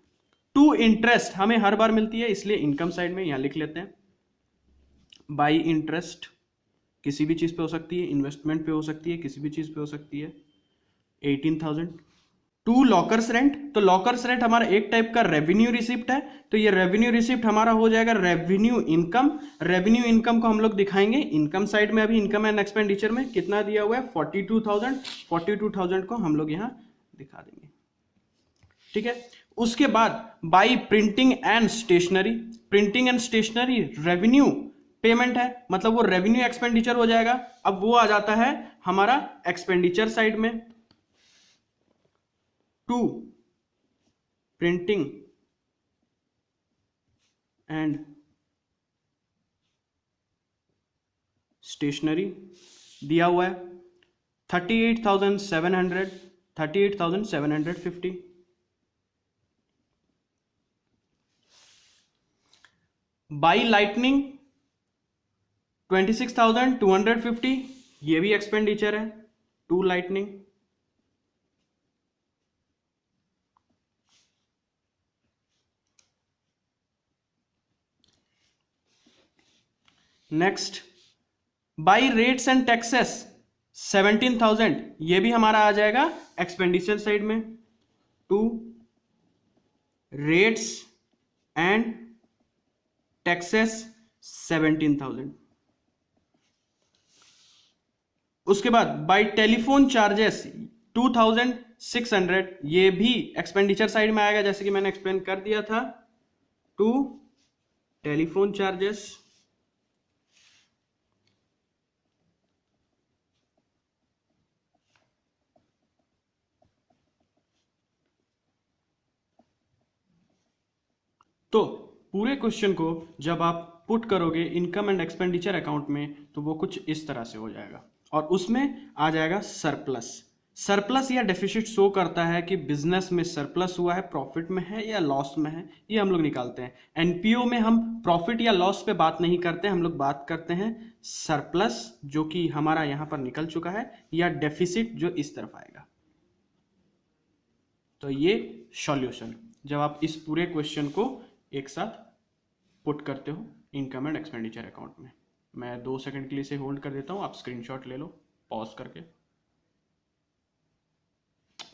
टू इंटरेस्ट, हमें हर बार मिलती है, इसलिए इनकम साइड में यहां लिख लेते हैं बाई इंटरेस्ट, किसी भी चीज पे हो सकती है, इन्वेस्टमेंट पे हो सकती है, किसी भी चीज पे हो सकती है, 18,000। टू लॉकर्स रेंट, तो लॉकर्स रेंट हमारा एक टाइप का रेवेन्यू रिसिप्ट है, तो ये रेवेन्यू रिसिप्ट हमारा हो जाएगा रेवेन्यू इनकम। रेवेन्यू इनकम को हम लोग दिखाएंगे इनकम साइड में। अभी इनकम एंड एक्सपेंडिचर में कितना दिया हुआ है 42,000, 42,000 को हम लोग यहां दिखा देंगे। ठीक है, उसके बाद by printing and stationery, printing and stationery revenue payment है, मतलब वो रेवेन्यू एक्सपेंडिचर हो जाएगा। अब वो आ जाता है हमारा एक्सपेंडिचर साइड में। टू प्रिंटिंग एंड स्टेशनरी दिया हुआ है 38,700, 38,750। बाई लाइटनिंग 26,250, ये भी एक्सपेंडिचर है, to lightning. Next by rates and taxes 17,000, ये भी हमारा आ जाएगा एक्सपेंडिचर साइड में। To rates and taxes 17,000। उसके बाद बाई टेलीफोन चार्जेस 2,600, ये भी एक्सपेंडिचर साइड में आएगा, जैसे कि मैंने एक्सप्लेन कर दिया था। टू टेलीफोन चार्जेस तो पूरे क्वेश्चन को जब आप पुट करोगे इनकम एंड एक्सपेंडिचर अकाउंट में तो वो कुछ इस तरह से हो जाएगा, और उसमें आ जाएगा सरप्लस। सरप्लस या डेफिसिट शो करता है कि बिजनेस में सरप्लस हुआ है, प्रॉफिट में है या लॉस में है, ये हम लोग निकालते हैं। एनपीओ में हम प्रॉफिट या लॉस पे बात नहीं करते, हम लोग बात करते हैं सरप्लस, जो कि हमारा यहां पर निकल चुका है, या डेफिसिट जो इस तरफ आएगा। तो ये सॉल्यूशन, जब आप इस पूरे क्वेश्चन को एक साथ पुट करते हो इनकम एंड एक्सपेंडिचर अकाउंट में। मैं 2 सेकंड के लिए इसे होल्ड कर देता हूं, आप स्क्रीनशॉट ले लो पॉज करके।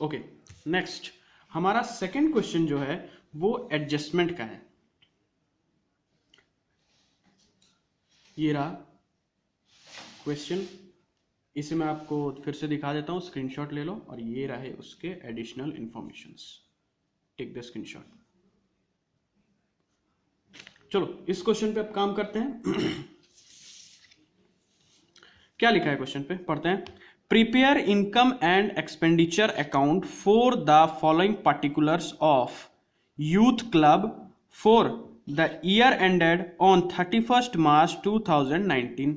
ओके, नेक्स्ट हमारा सेकंड क्वेश्चन जो है वो एडजस्टमेंट का है। ये रहा क्वेश्चन, इसे मैं आपको फिर से दिखा देता हूं, स्क्रीनशॉट ले लो, और ये रहे उसके additional informations. Take the screenshot. चलो इस क्वेश्चन पे अब काम करते हैं। क्या लिखा है क्वेश्चन पे, पढ़ते हैं। Prepare income and expenditure account for the following particulars of youth club for the year ended on 31 मार्च 2019।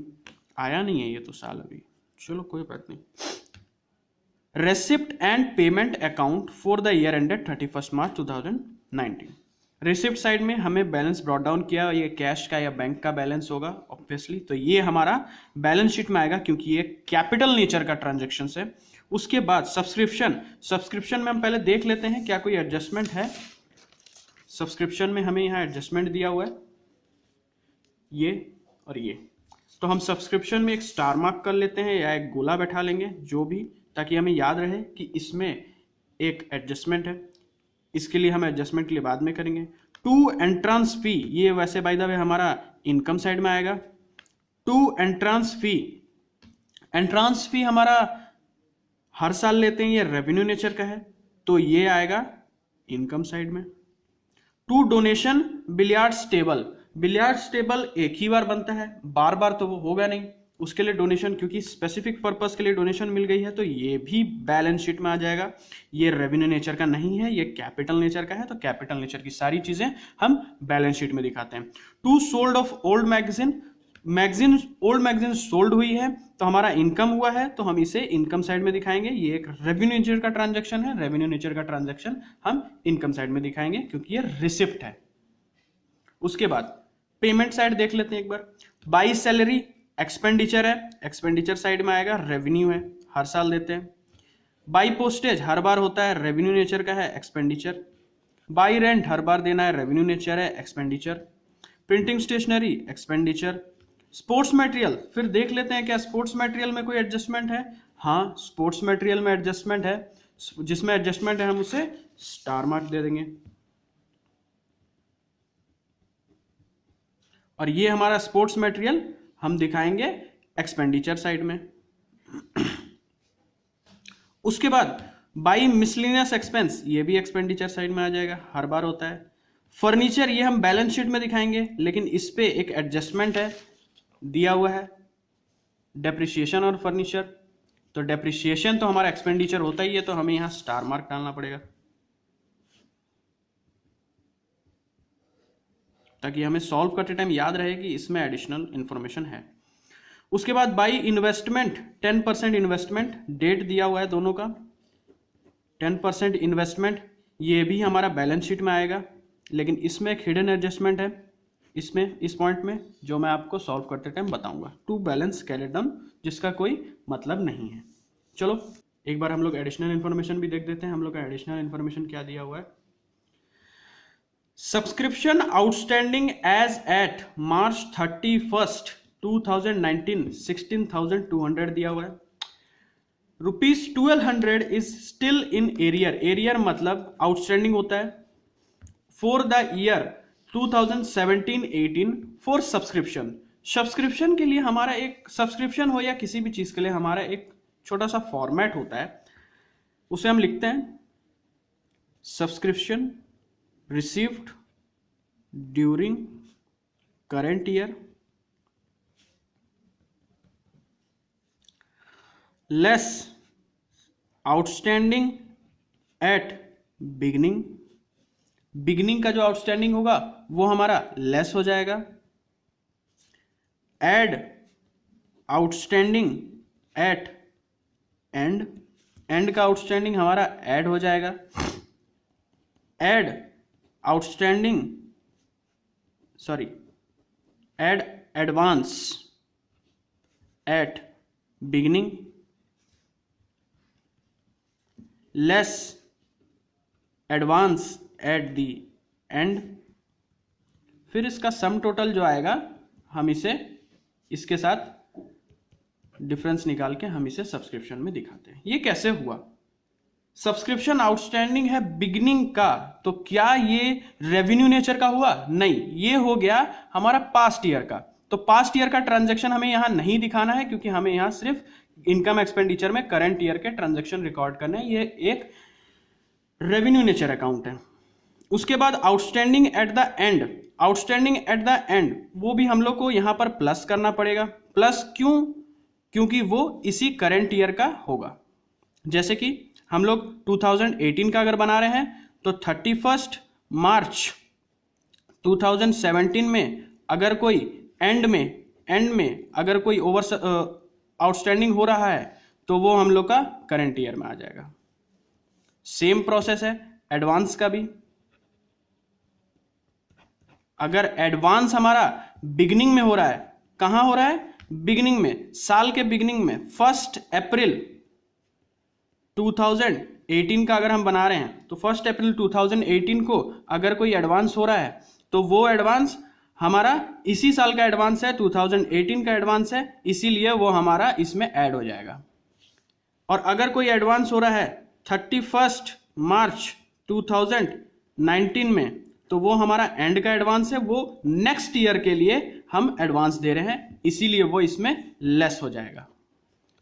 आया नहीं है ये तो साल अभी, चलो कोई बात नहीं। Receipt and payment account for the year ended 31 March 2019। Receipt side में हमें बैलेंस ब्रॉट डाउन किया, ये कैश का या बैंक का बैलेंस होगा ऑब्वियसली, तो ये हमारा बैलेंस शीट में आएगा क्योंकि ये कैपिटल नेचर का ट्रांजैक्शन है। उसके बाद सब्सक्रिप्शन में हम पहले देख लेते हैं क्या कोई एडजस्टमेंट है। सब्सक्रिप्शन में हमें यहाँ एडजस्टमेंट दिया हुआ है ये और ये, तो हम सब्सक्रिप्शन में एक स्टार मार्क कर लेते हैं या एक गोला बैठा लेंगे जो भी, ताकि हमें याद रहे कि इसमें एक एडजस्टमेंट है। इसके लिए हम एडजस्टमेंट के लिए बाद में करेंगे। टू एंट्रांस फी, ये वैसे बाय द वे हमारा इनकम साइड में आएगा। टू एंट्रांस फी हमारा हर साल लेते हैं, ये रेवेन्यू नेचर का है तो ये आएगा इनकम साइड में। टू डोनेशन बिलियार्ड्स टेबल एक ही बार बनता है, बार बार तो वो होगा नहीं, उसके लिए डोनेशन, क्योंकि स्पेसिफिक पर्पस के लिए डोनेशन मिल गई है तो ये भी बैलेंस शीट में आ जाएगा। ये रेवेन्यू नेचर का नहीं है, ये कैपिटल नेचर का है, तो कैपिटल नेचर की सारी चीजें हम बैलेंस शीट में दिखाते हैं। To sold of old magazine sold हुई है तो हमारा इनकम हुआ है तो हम इसे इनकम साइड में दिखाएंगे। ये एक रेवेन्यू नेचर का ट्रांजैक्शन है, रेवेन्यू नेचर का ट्रांजैक्शन हम इनकम साइड में दिखाएंगे क्योंकि ये रिसिप्ट है। उसके बाद पेमेंट साइड देख लेते हैं एक बार। बाई सैलरी एक्सपेंडिचर है, एक्सपेंडिचर साइड में आएगा, रेवेन्यू है हर साल देते हैं। बाई पोस्टेज हर बार होता है, रेवेन्यू नेचर का है, एक्सपेंडिचर। बाई रेंट हर बार देना है, रेवेन्यू नेचर है, expenditure. Printing stationery expenditure. Sports material फिर देख लेते हैं क्या स्पोर्ट्स मटेरियल में कोई एडजस्टमेंट है। हाँ, स्पोर्ट्स मटेरियल में एडजस्टमेंट है, जिसमें एडजस्टमेंट है हम उसे स्टार मार्क दे देंगे। और ये हमारा स्पोर्ट्स मटेरियल हम दिखाएंगे एक्सपेंडिचर साइड में। उसके बाद बाई मिसलिनियस एक्सपेंस, ये भी एक्सपेंडिचर साइड में आ जाएगा, हर बार होता है। फर्नीचर ये हम बैलेंस शीट में दिखाएंगे लेकिन इस पे एक एडजस्टमेंट है दिया हुआ है, डेप्रिसिएशन और फर्नीचर। तो डेप्रिसिएशन तो हमारा एक्सपेंडिचर होता ही है तो हमें यहां स्टार मार्क डालना पड़ेगा ताकि हमें सॉल्व करते टाइम याद रहे कि इसमें एडिशनल इंफॉर्मेशन है। उसके बाद बाई इन्वेस्टमेंट 10% इन्वेस्टमेंट, डेट दिया हुआ है दोनों का, 10% इन्वेस्टमेंट, ये भी हमारा बैलेंस शीट में आएगा लेकिन इसमें एक हिडन एडजस्टमेंट है इसमें, इस पॉइंट में, जो मैं आपको सॉल्व करते टाइम बताऊंगा। टू बैलेंस स्केलेटन जिसका कोई मतलब नहीं है। चलो एक बार हम लोग एडिशनल इन्फॉर्मेशन भी देख देते हैं। हम लोग का एडिशनल इन्फॉर्मेशन क्या दिया हुआ है। Subscription outstanding as at March 31, 2019 16,200 दिया हुआ है। ₹1200 इज स्टिल इन एरियर मतलब आउटस्टैंडिंग होता है for the year 2017-18 for subscription के लिए हमारा एक सब्सक्रिप्शन हो या किसी भी चीज के लिए हमारा एक छोटा सा फॉर्मेट होता है, उसे हम लिखते हैं subscription received during current year less outstanding at beginning का जो आउटस्टैंडिंग होगा वो हमारा लेस हो जाएगा। एड आउटस्टैंडिंग एट एंड का आउटस्टैंडिंग हमारा ऐड हो जाएगा। Add advance at beginning less advance at the end. फिर इसका सम टोटल जो आएगा हम इसे इसके साथ डिफरेंस निकाल के हम इसे सब्सक्रिप्शन में दिखाते हैं। ये कैसे हुआ? सब्सक्रिप्शन आउटस्टैंडिंग है बिगिनिंग का, तो क्या ये रेवेन्यू नेचर का हुआ? नहीं, ये हो गया हमारा पास्ट ईयर का। तो पास्ट ईयर का ट्रांजैक्शन हमें यहां नहीं दिखाना है क्योंकि हमें यहां सिर्फ इनकम एक्सपेंडिचर में करंट ईयर के ट्रांजैक्शन रिकॉर्ड करने हैं। ये एक रेवेन्यू नेचर अकाउंट है। उसके बाद आउटस्टैंडिंग एट द एंड वो भी हम लोग को यहां पर प्लस करना पड़ेगा। प्लस क्यों? क्योंकि वो इसी करंट ईयर का होगा। जैसे कि हम लोग 2018 का अगर बना रहे हैं तो 31 मार्च 2017 में अगर कोई एंड में अगर कोई आउटस्टैंडिंग हो रहा है तो वो हम लोग का करंट ईयर में आ जाएगा। सेम प्रोसेस है एडवांस का भी। अगर एडवांस हमारा बिगिनिंग में हो रहा है, कहां हो रहा है? बिगिनिंग में, साल के बिगिनिंग में 1 अप्रैल 2018 का अगर हम बना रहे हैं तो 1 अप्रैल 2018 को अगर कोई एडवांस हो रहा है तो वो एडवांस हमारा इसी साल का एडवांस है, 2018 का एडवांस है, इसीलिए वो हमारा इसमें ऐड हो जाएगा। और अगर कोई एडवांस हो रहा है 31 मार्च 2019 में तो वो हमारा एंड का एडवांस है, वो नेक्स्ट ईयर के लिए हम एडवांस दे रहे हैं, इसीलिए वो इसमें लेस हो जाएगा।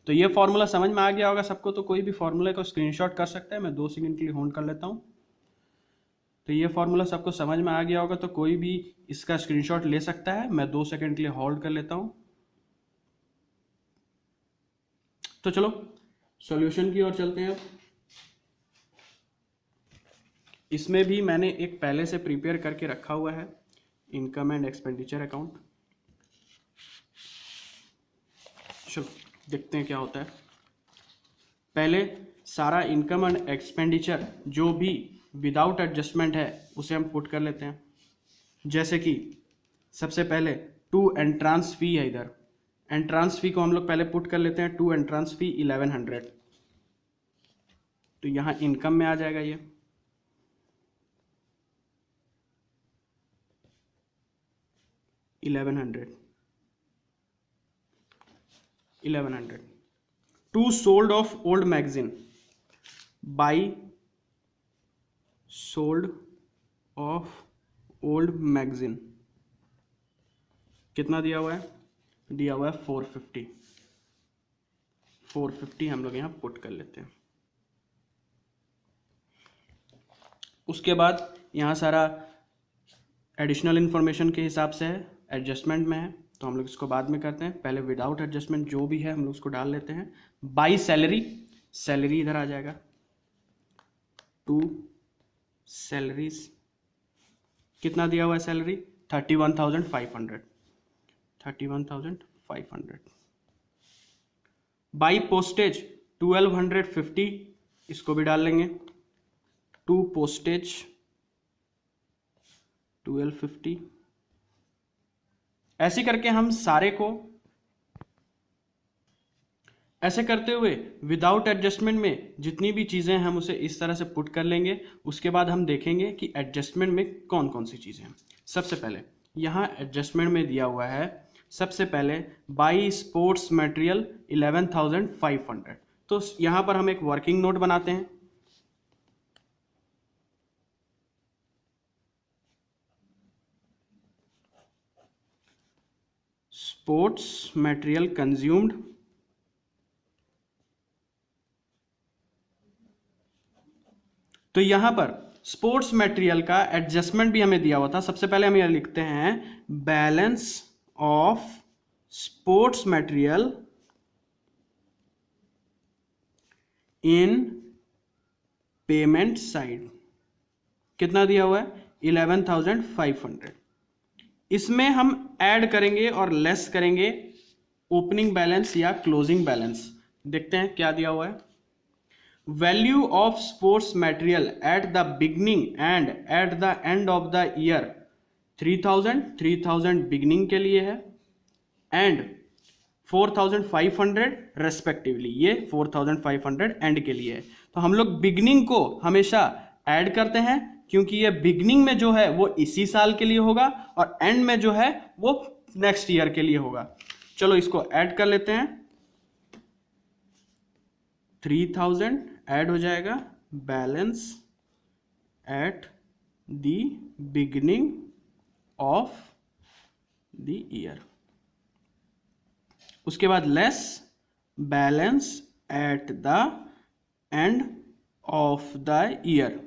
तो ये फॉर्मूला समझ में आ गया होगा सबको। तो कोई भी फॉर्मूले को स्क्रीनशॉट कर सकता है। मैं 2 सेकंड के लिए होल्ड कर लेता हूं। तो ये फॉर्मूला सबको समझ में आ गया होगा, तो कोई भी इसका स्क्रीनशॉट ले सकता है। मैं 2 सेकंड के लिए होल्ड कर लेता हूं। तो चलो सॉल्यूशन की ओर चलते हैं। इसमें भी मैंने एक पहले से प्रिपेयर करके रखा हुआ है, इनकम एंड एक्सपेंडिचर अकाउंट। चलो देखते हैं क्या होता है। पहले सारा इनकम एंड एक्सपेंडिचर जो भी विदाउट एडजस्टमेंट है उसे हम पुट कर लेते हैं। जैसे कि सबसे पहले टू एंट्रांस फी है, इधर एंट्रांस फी को हम लोग पहले पुट कर लेते हैं। टू एंट्रांस फी 1100, तो यहाँ इनकम में आ जाएगा ये। $1100 to sold of old magazine, by sold of old magazine कितना दिया हुआ है? दिया हुआ है 450 हम लोग यहाँ पुट कर लेते हैं। उसके बाद यहाँ सारा एडिशनल इन्फॉर्मेशन के हिसाब से है, एडजस्टमेंट में है, तो हम लोग इसको बाद में करते हैं। पहले विदाउट एडजस्टमेंट जो भी है हम लोग उसको डाल लेते हैं। बाई सैलरी, सैलरी इधर आ जाएगा। टू सैलरीज कितना दिया हुआ है? सैलरी 31,500। बाई पोस्टेज 1250, इसको भी डाल लेंगे। To postage 1250। ऐसे करके हम सारे को ऐसे करते हुए विदाउट एडजस्टमेंट में जितनी भी चीज़ें हैं हम उसे इस तरह से पुट कर लेंगे। उसके बाद हम देखेंगे कि एडजस्टमेंट में कौन कौन सी चीज़ें हैं। सबसे पहले यहाँ एडजस्टमेंट में दिया हुआ है, सबसे पहले बाई स्पोर्ट्स मटेरियल 11,500। तो यहाँ पर हम एक वर्किंग नोट बनाते हैं। स्पोर्ट्स मटेरियल कंज्यूम्ड तो यहां पर स्पोर्ट्स मटेरियल का एडजस्टमेंट भी हमें दिया हुआ था। सबसे पहले हम यह लिखते हैं balance of sports material in payment side. कितना दिया हुआ है? 11,500। इसमें हम ऐड करेंगे और लेस करेंगे ओपनिंग बैलेंस या क्लोजिंग बैलेंस। देखते हैं क्या दिया हुआ है। Value of sports material at the beginning and eight the end of the year 3,000 beginning के लिए है एंड 4,500 रेस्पेक्टिवली, ये 4,500 एंड के लिए है। तो हम लोग बिगनिंग को हमेशा ऐड करते हैं क्योंकि ये बिगनिंग में जो है वो इसी साल के लिए होगा और एंड में जो है वो नेक्स्ट ईयर के लिए होगा। चलो इसको ऐड कर लेते हैं। 3,000 ऐड हो जाएगा, balance at the beginning of the year. उसके बाद less balance eight the end of the year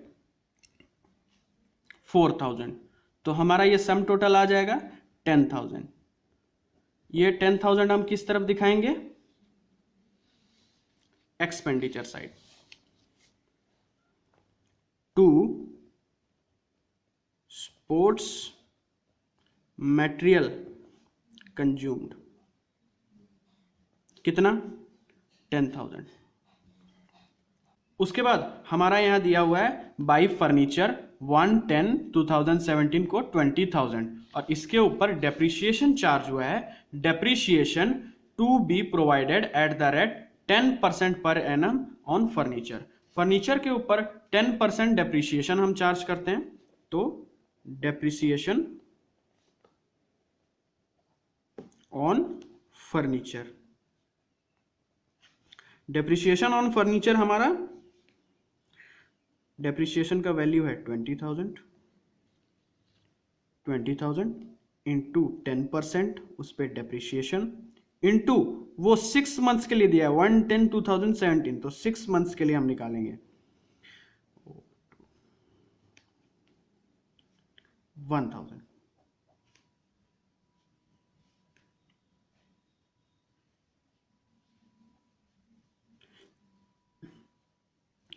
4,000। तो हमारा ये सम टोटल आ जाएगा 10,000। ये 10,000 हम किस तरफ दिखाएंगे? Expenditure side, to sports material consumed, कितना 10,000। उसके बाद हमारा यहां दिया हुआ है बाई फर्नीचर 1/10/2017 को 20,000, और इसके ऊपर डेप्रिसिएशन चार्ज हुआ है, depreciation to be provided at the rate 10% per annum on furniture. Furniture के ऊपर 10% डेप्रिसिएशन हम चार्ज करते हैं, तो depreciation on furniture, depreciation on furniture हमारा डेप्रिसिएशन का वैल्यू है 20,000 इंटू 10%, उस पर डेप्रिसिएशन इंटू वो 6 मंथ्स के लिए दिया है 1/10/2017, तो 6 मंथ्स के लिए हम निकालेंगे 1,000।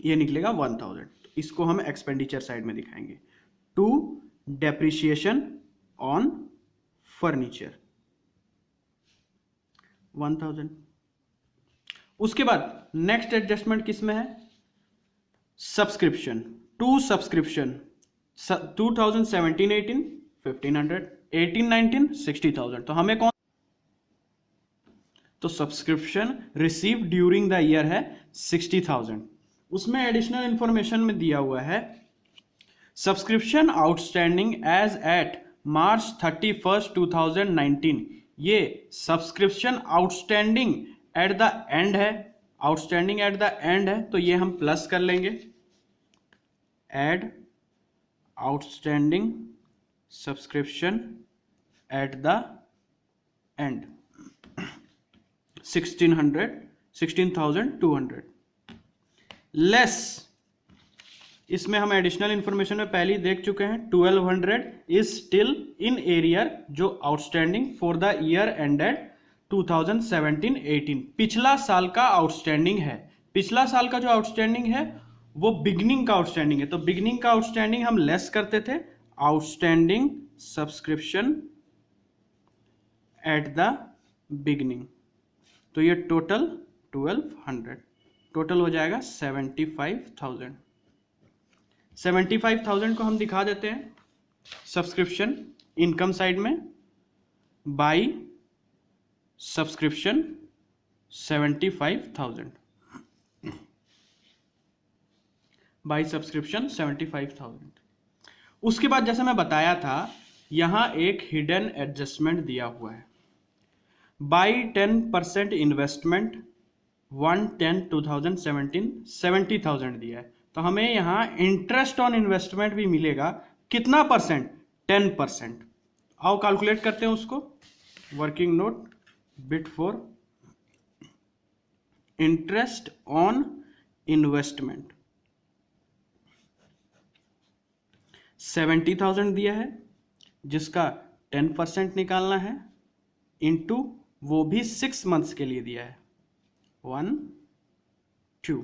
ये निकलेगा 1,000, इसको हम एक्सपेंडिचर साइड में दिखाएंगे, टू डेप्रिसिएशन ऑन फर्नीचर 1,000। उसके बाद नेक्स्ट एडजस्टमेंट किसमें है, सब्सक्रिप्शन, टू सब्सक्रिप्शन 2017-18 1,500, 18-19 60,000, तो हमें कौन, तो subscription receive during the year है 60,000। उसमें एडिशनल इंफॉर्मेशन में दिया हुआ है subscription outstanding as at March 31, 2019, ये subscription outstanding at the end है, आउटस्टैंडिंग एट द एंड है, तो ये हम प्लस कर लेंगे, add outstanding subscription at the end 16,200 less, इसमें हम एडिशनल इंफॉर्मेशन में पहले ही देख चुके हैं 1,200 इज स्टिल इन एरियर, जो outstanding for the year ended 2017-18, पिछला साल का आउटस्टैंडिंग है। पिछला साल का जो आउटस्टैंडिंग है वो बिगनिंग का आउटस्टैंडिंग है, तो बिगनिंग का आउटस्टैंडिंग हम लेस करते थे, outstanding subscription at the beginning, तो ये टोटल 1,200, टोटल हो जाएगा 75,000। 75,000 को हम दिखा देते हैं सब्सक्रिप्शन इनकम साइड में, बाई सब्सक्रिप्शन 75,000, बाई सब्सक्रिप्शन 75,000। उसके बाद जैसे मैं बताया था यहां एक हिडन एडजस्टमेंट दिया हुआ है, बाई 10% इन्वेस्टमेंट 1/10/2017 70,000 दिया है, तो हमें यहां इंटरेस्ट ऑन इन्वेस्टमेंट भी मिलेगा, कितना परसेंट, 10%। आओ कैलकुलेट करते हैं उसको, working note bit for interest on investment 70,000 दिया है, जिसका 10% निकालना है, इंटू वो भी 6 मंथ्स के लिए दिया है 1, 2,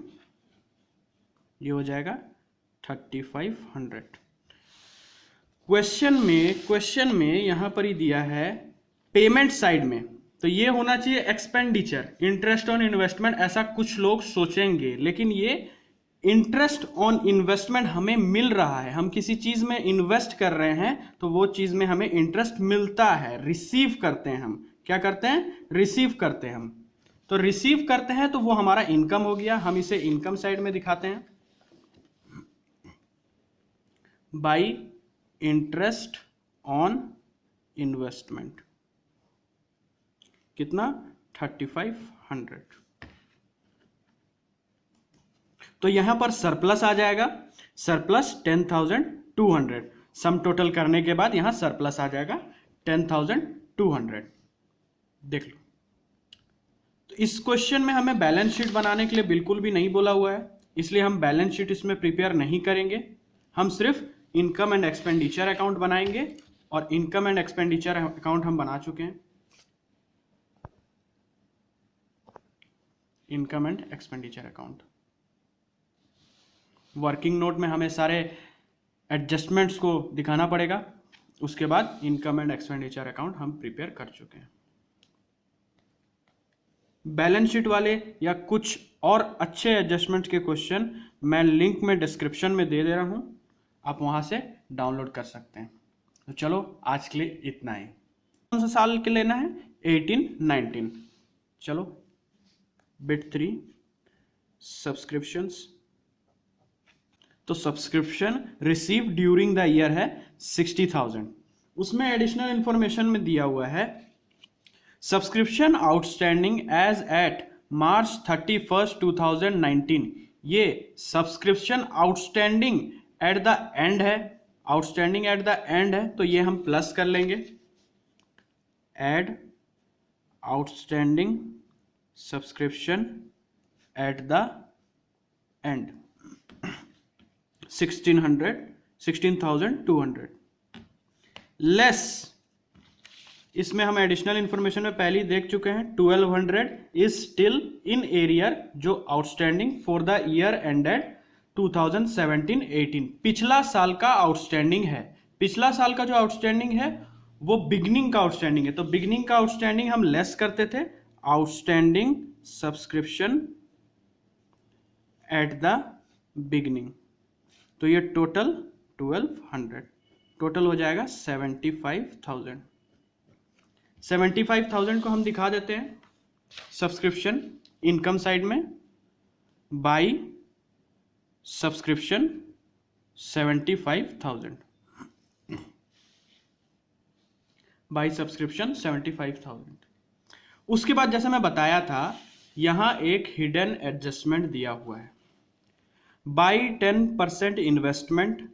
ये हो जाएगा 3,500। क्वेश्चन में यहां पर ही दिया है पेमेंट साइड में, तो ये होना चाहिए एक्सपेंडिचर, इंटरेस्ट ऑन इन्वेस्टमेंट, ऐसा कुछ लोग सोचेंगे, लेकिन ये इंटरेस्ट ऑन इन्वेस्टमेंट हमें मिल रहा है, हम किसी चीज में इन्वेस्ट कर रहे हैं तो वो चीज में हमें इंटरेस्ट मिलता है, रिसीव करते हैं हम, क्या करते हैं, रिसीव करते हैं हम, तो रिसीव करते हैं तो वो हमारा इनकम हो गया, हम इसे इनकम साइड में दिखाते हैं, बाई इंटरेस्ट ऑन इन्वेस्टमेंट, कितना 3,500, तो यहां पर सरप्लस आ जाएगा, सरप्लस 10,200, सम टोटल करने के बाद यहां सरप्लस आ जाएगा 10,200, देख लो। तो इस क्वेश्चन में हमें बैलेंस शीट बनाने के लिए बिल्कुल भी नहीं बोला हुआ है, इसलिए हम बैलेंस शीट इसमें प्रिपेयर नहीं करेंगे, हम सिर्फ इनकम एंड एक्सपेंडिचर अकाउंट बनाएंगे, और इनकम एंड एक्सपेंडिचर अकाउंट हम बना चुके हैं। Income and expenditure account. Working note में हमें सारे एडजस्टमेंट्स को दिखाना पड़ेगा, उसके बाद इनकम एंड एक्सपेंडिचर अकाउंट हम प्रिपेयर कर चुके हैं। बैलेंस शीट वाले या कुछ और अच्छे एडजस्टमेंट के क्वेश्चन मैं लिंक में डिस्क्रिप्शन में दे रहा हूं, आप वहां से डाउनलोड कर सकते हैं। तो चलो आज के लिए इतना ही। कौन सा साल के लेना है? 18-19। चलो बिट 3 सब्सक्रिप्शंस। तो subscription receive during the year है 60,000। उसमें एडिशनल इंफॉर्मेशन में दिया हुआ है subscription outstanding as at March 31, 2019। ये subscription outstanding at the end है, आउटस्टैंडिंग एट द एंड है, तो ये हम प्लस कर लेंगे। Add outstanding subscription at the end 16,200 less. इसमें हम एडिशनल इंफॉर्मेशन में पहले ही देख चुके हैं 1200 इज स्टिल इन एरियर, जो outstanding for the year ended 2017-18 पिछला साल का आउटस्टैंडिंग है। पिछला साल का जो आउटस्टैंडिंग है वो बिगनिंग का आउटस्टैंडिंग है, तो बिगनिंग का आउटस्टैंडिंग हम लेस करते थे, outstanding subscription at the beginning, तो ये टोटल 1200, टोटल हो जाएगा 75,000। 75,000 को हम दिखा देते हैं सब्सक्रिप्शन इनकम साइड में, बाई सब्सक्रिप्शन 75,000, बाई सब्सक्रिप्शन 75,000। उसके बाद जैसे मैं बताया था यहां एक हिडन एडजस्टमेंट दिया हुआ है, बाई 10% इन्वेस्टमेंट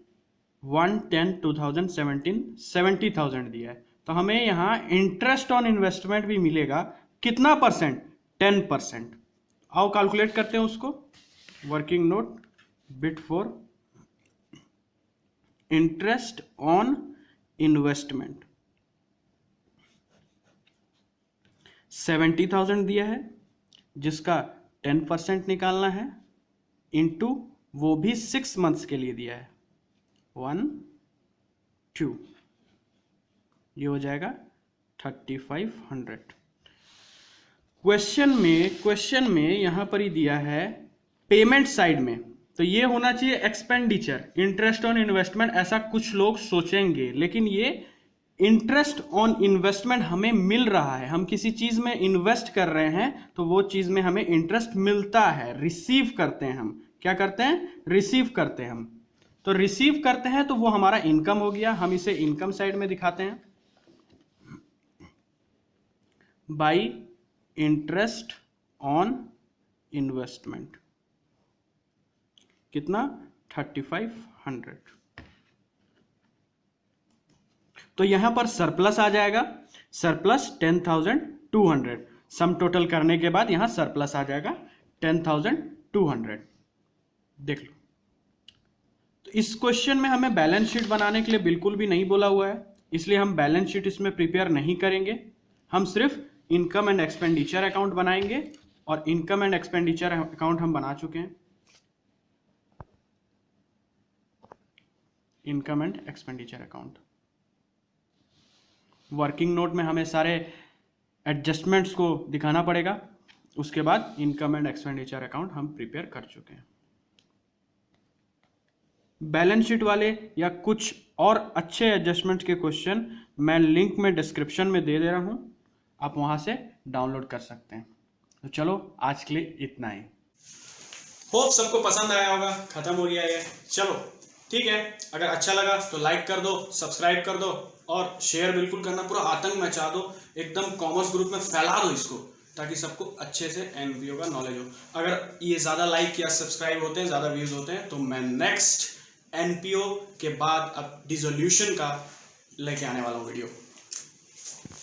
1/10/2017 70,000 दिया है, तो हमें यहां इंटरेस्ट ऑन इन्वेस्टमेंट भी मिलेगा। कितना परसेंट? 10%। आओ कैलकुलेट करते हैं उसको। Working note bit 4 interest on investment 70,000 दिया है, जिसका 10% निकालना है, इनटू वो भी 6 मंथ्स के लिए दिया है 1 2, ये हो जाएगा 3500। क्वेश्चन में यहां पर ही दिया है पेमेंट साइड में, तो ये होना चाहिए एक्सपेंडिचर, इंटरेस्ट ऑन इन्वेस्टमेंट, ऐसा कुछ लोग सोचेंगे, लेकिन ये इंटरेस्ट ऑन इन्वेस्टमेंट हमें मिल रहा है, हम किसी चीज में इन्वेस्ट कर रहे हैं तो वो चीज में हमें इंटरेस्ट मिलता है, रिसीव करते हैं हम। क्या करते हैं? रिसीव करते हैं हम। तो रिसीव करते हैं तो वो हमारा इनकम हो गया, हम इसे इनकम साइड में दिखाते हैं, बाई इंटरेस्ट ऑन इन्वेस्टमेंट। कितना? 3500। तो यहां पर सरप्लस आ जाएगा, सरप्लस 10,200, सम टोटल करने के बाद यहां सरप्लस आ जाएगा 10,200। देख लो। तो इस क्वेश्चन में हमें बैलेंस शीट बनाने के लिए बिल्कुल भी नहीं बोला हुआ है, इसलिए हम बैलेंस शीट इसमें प्रिपेयर नहीं करेंगे, हम सिर्फ इनकम एंड एक्सपेंडिचर अकाउंट बनाएंगे, और इनकम एंड एक्सपेंडिचर अकाउंट हम बना चुके हैं। Income and expenditure account working note में हमें सारे एडजस्टमेंट्स को दिखाना पड़ेगा, उसके बाद इनकम एंड एक्सपेंडिचर अकाउंट हम प्रिपेयर कर चुके हैं। बैलेंस शीट वाले या कुछ और अच्छे एडजस्टमेंट के क्वेश्चन मैं लिंक में डिस्क्रिप्शन में दे रहा हूं, आप वहां से डाउनलोड कर सकते हैं। तो चलो आज के लिए इतना ही। होप सबको पसंद आया होगा। खत्म हो गया ये, चलो ठीक है। अगर अच्छा लगा तो लाइक कर दो, सब्सक्राइब कर दो और शेयर बिल्कुल करना, पूरा आतंक मचा दो, एकदम कॉमर्स ग्रुप में फैला दो इसको, ताकि सबको अच्छे से एनपीओ का नॉलेज हो। अगर ये ज़्यादा लाइक या सब्सक्राइब होते हैं, ज़्यादा व्यूज़ होते हैं, तो मैं नेक्स्ट एनपीओ के बाद अब डिसोल्यूशन का लेके आने वाला हूँ वीडियो।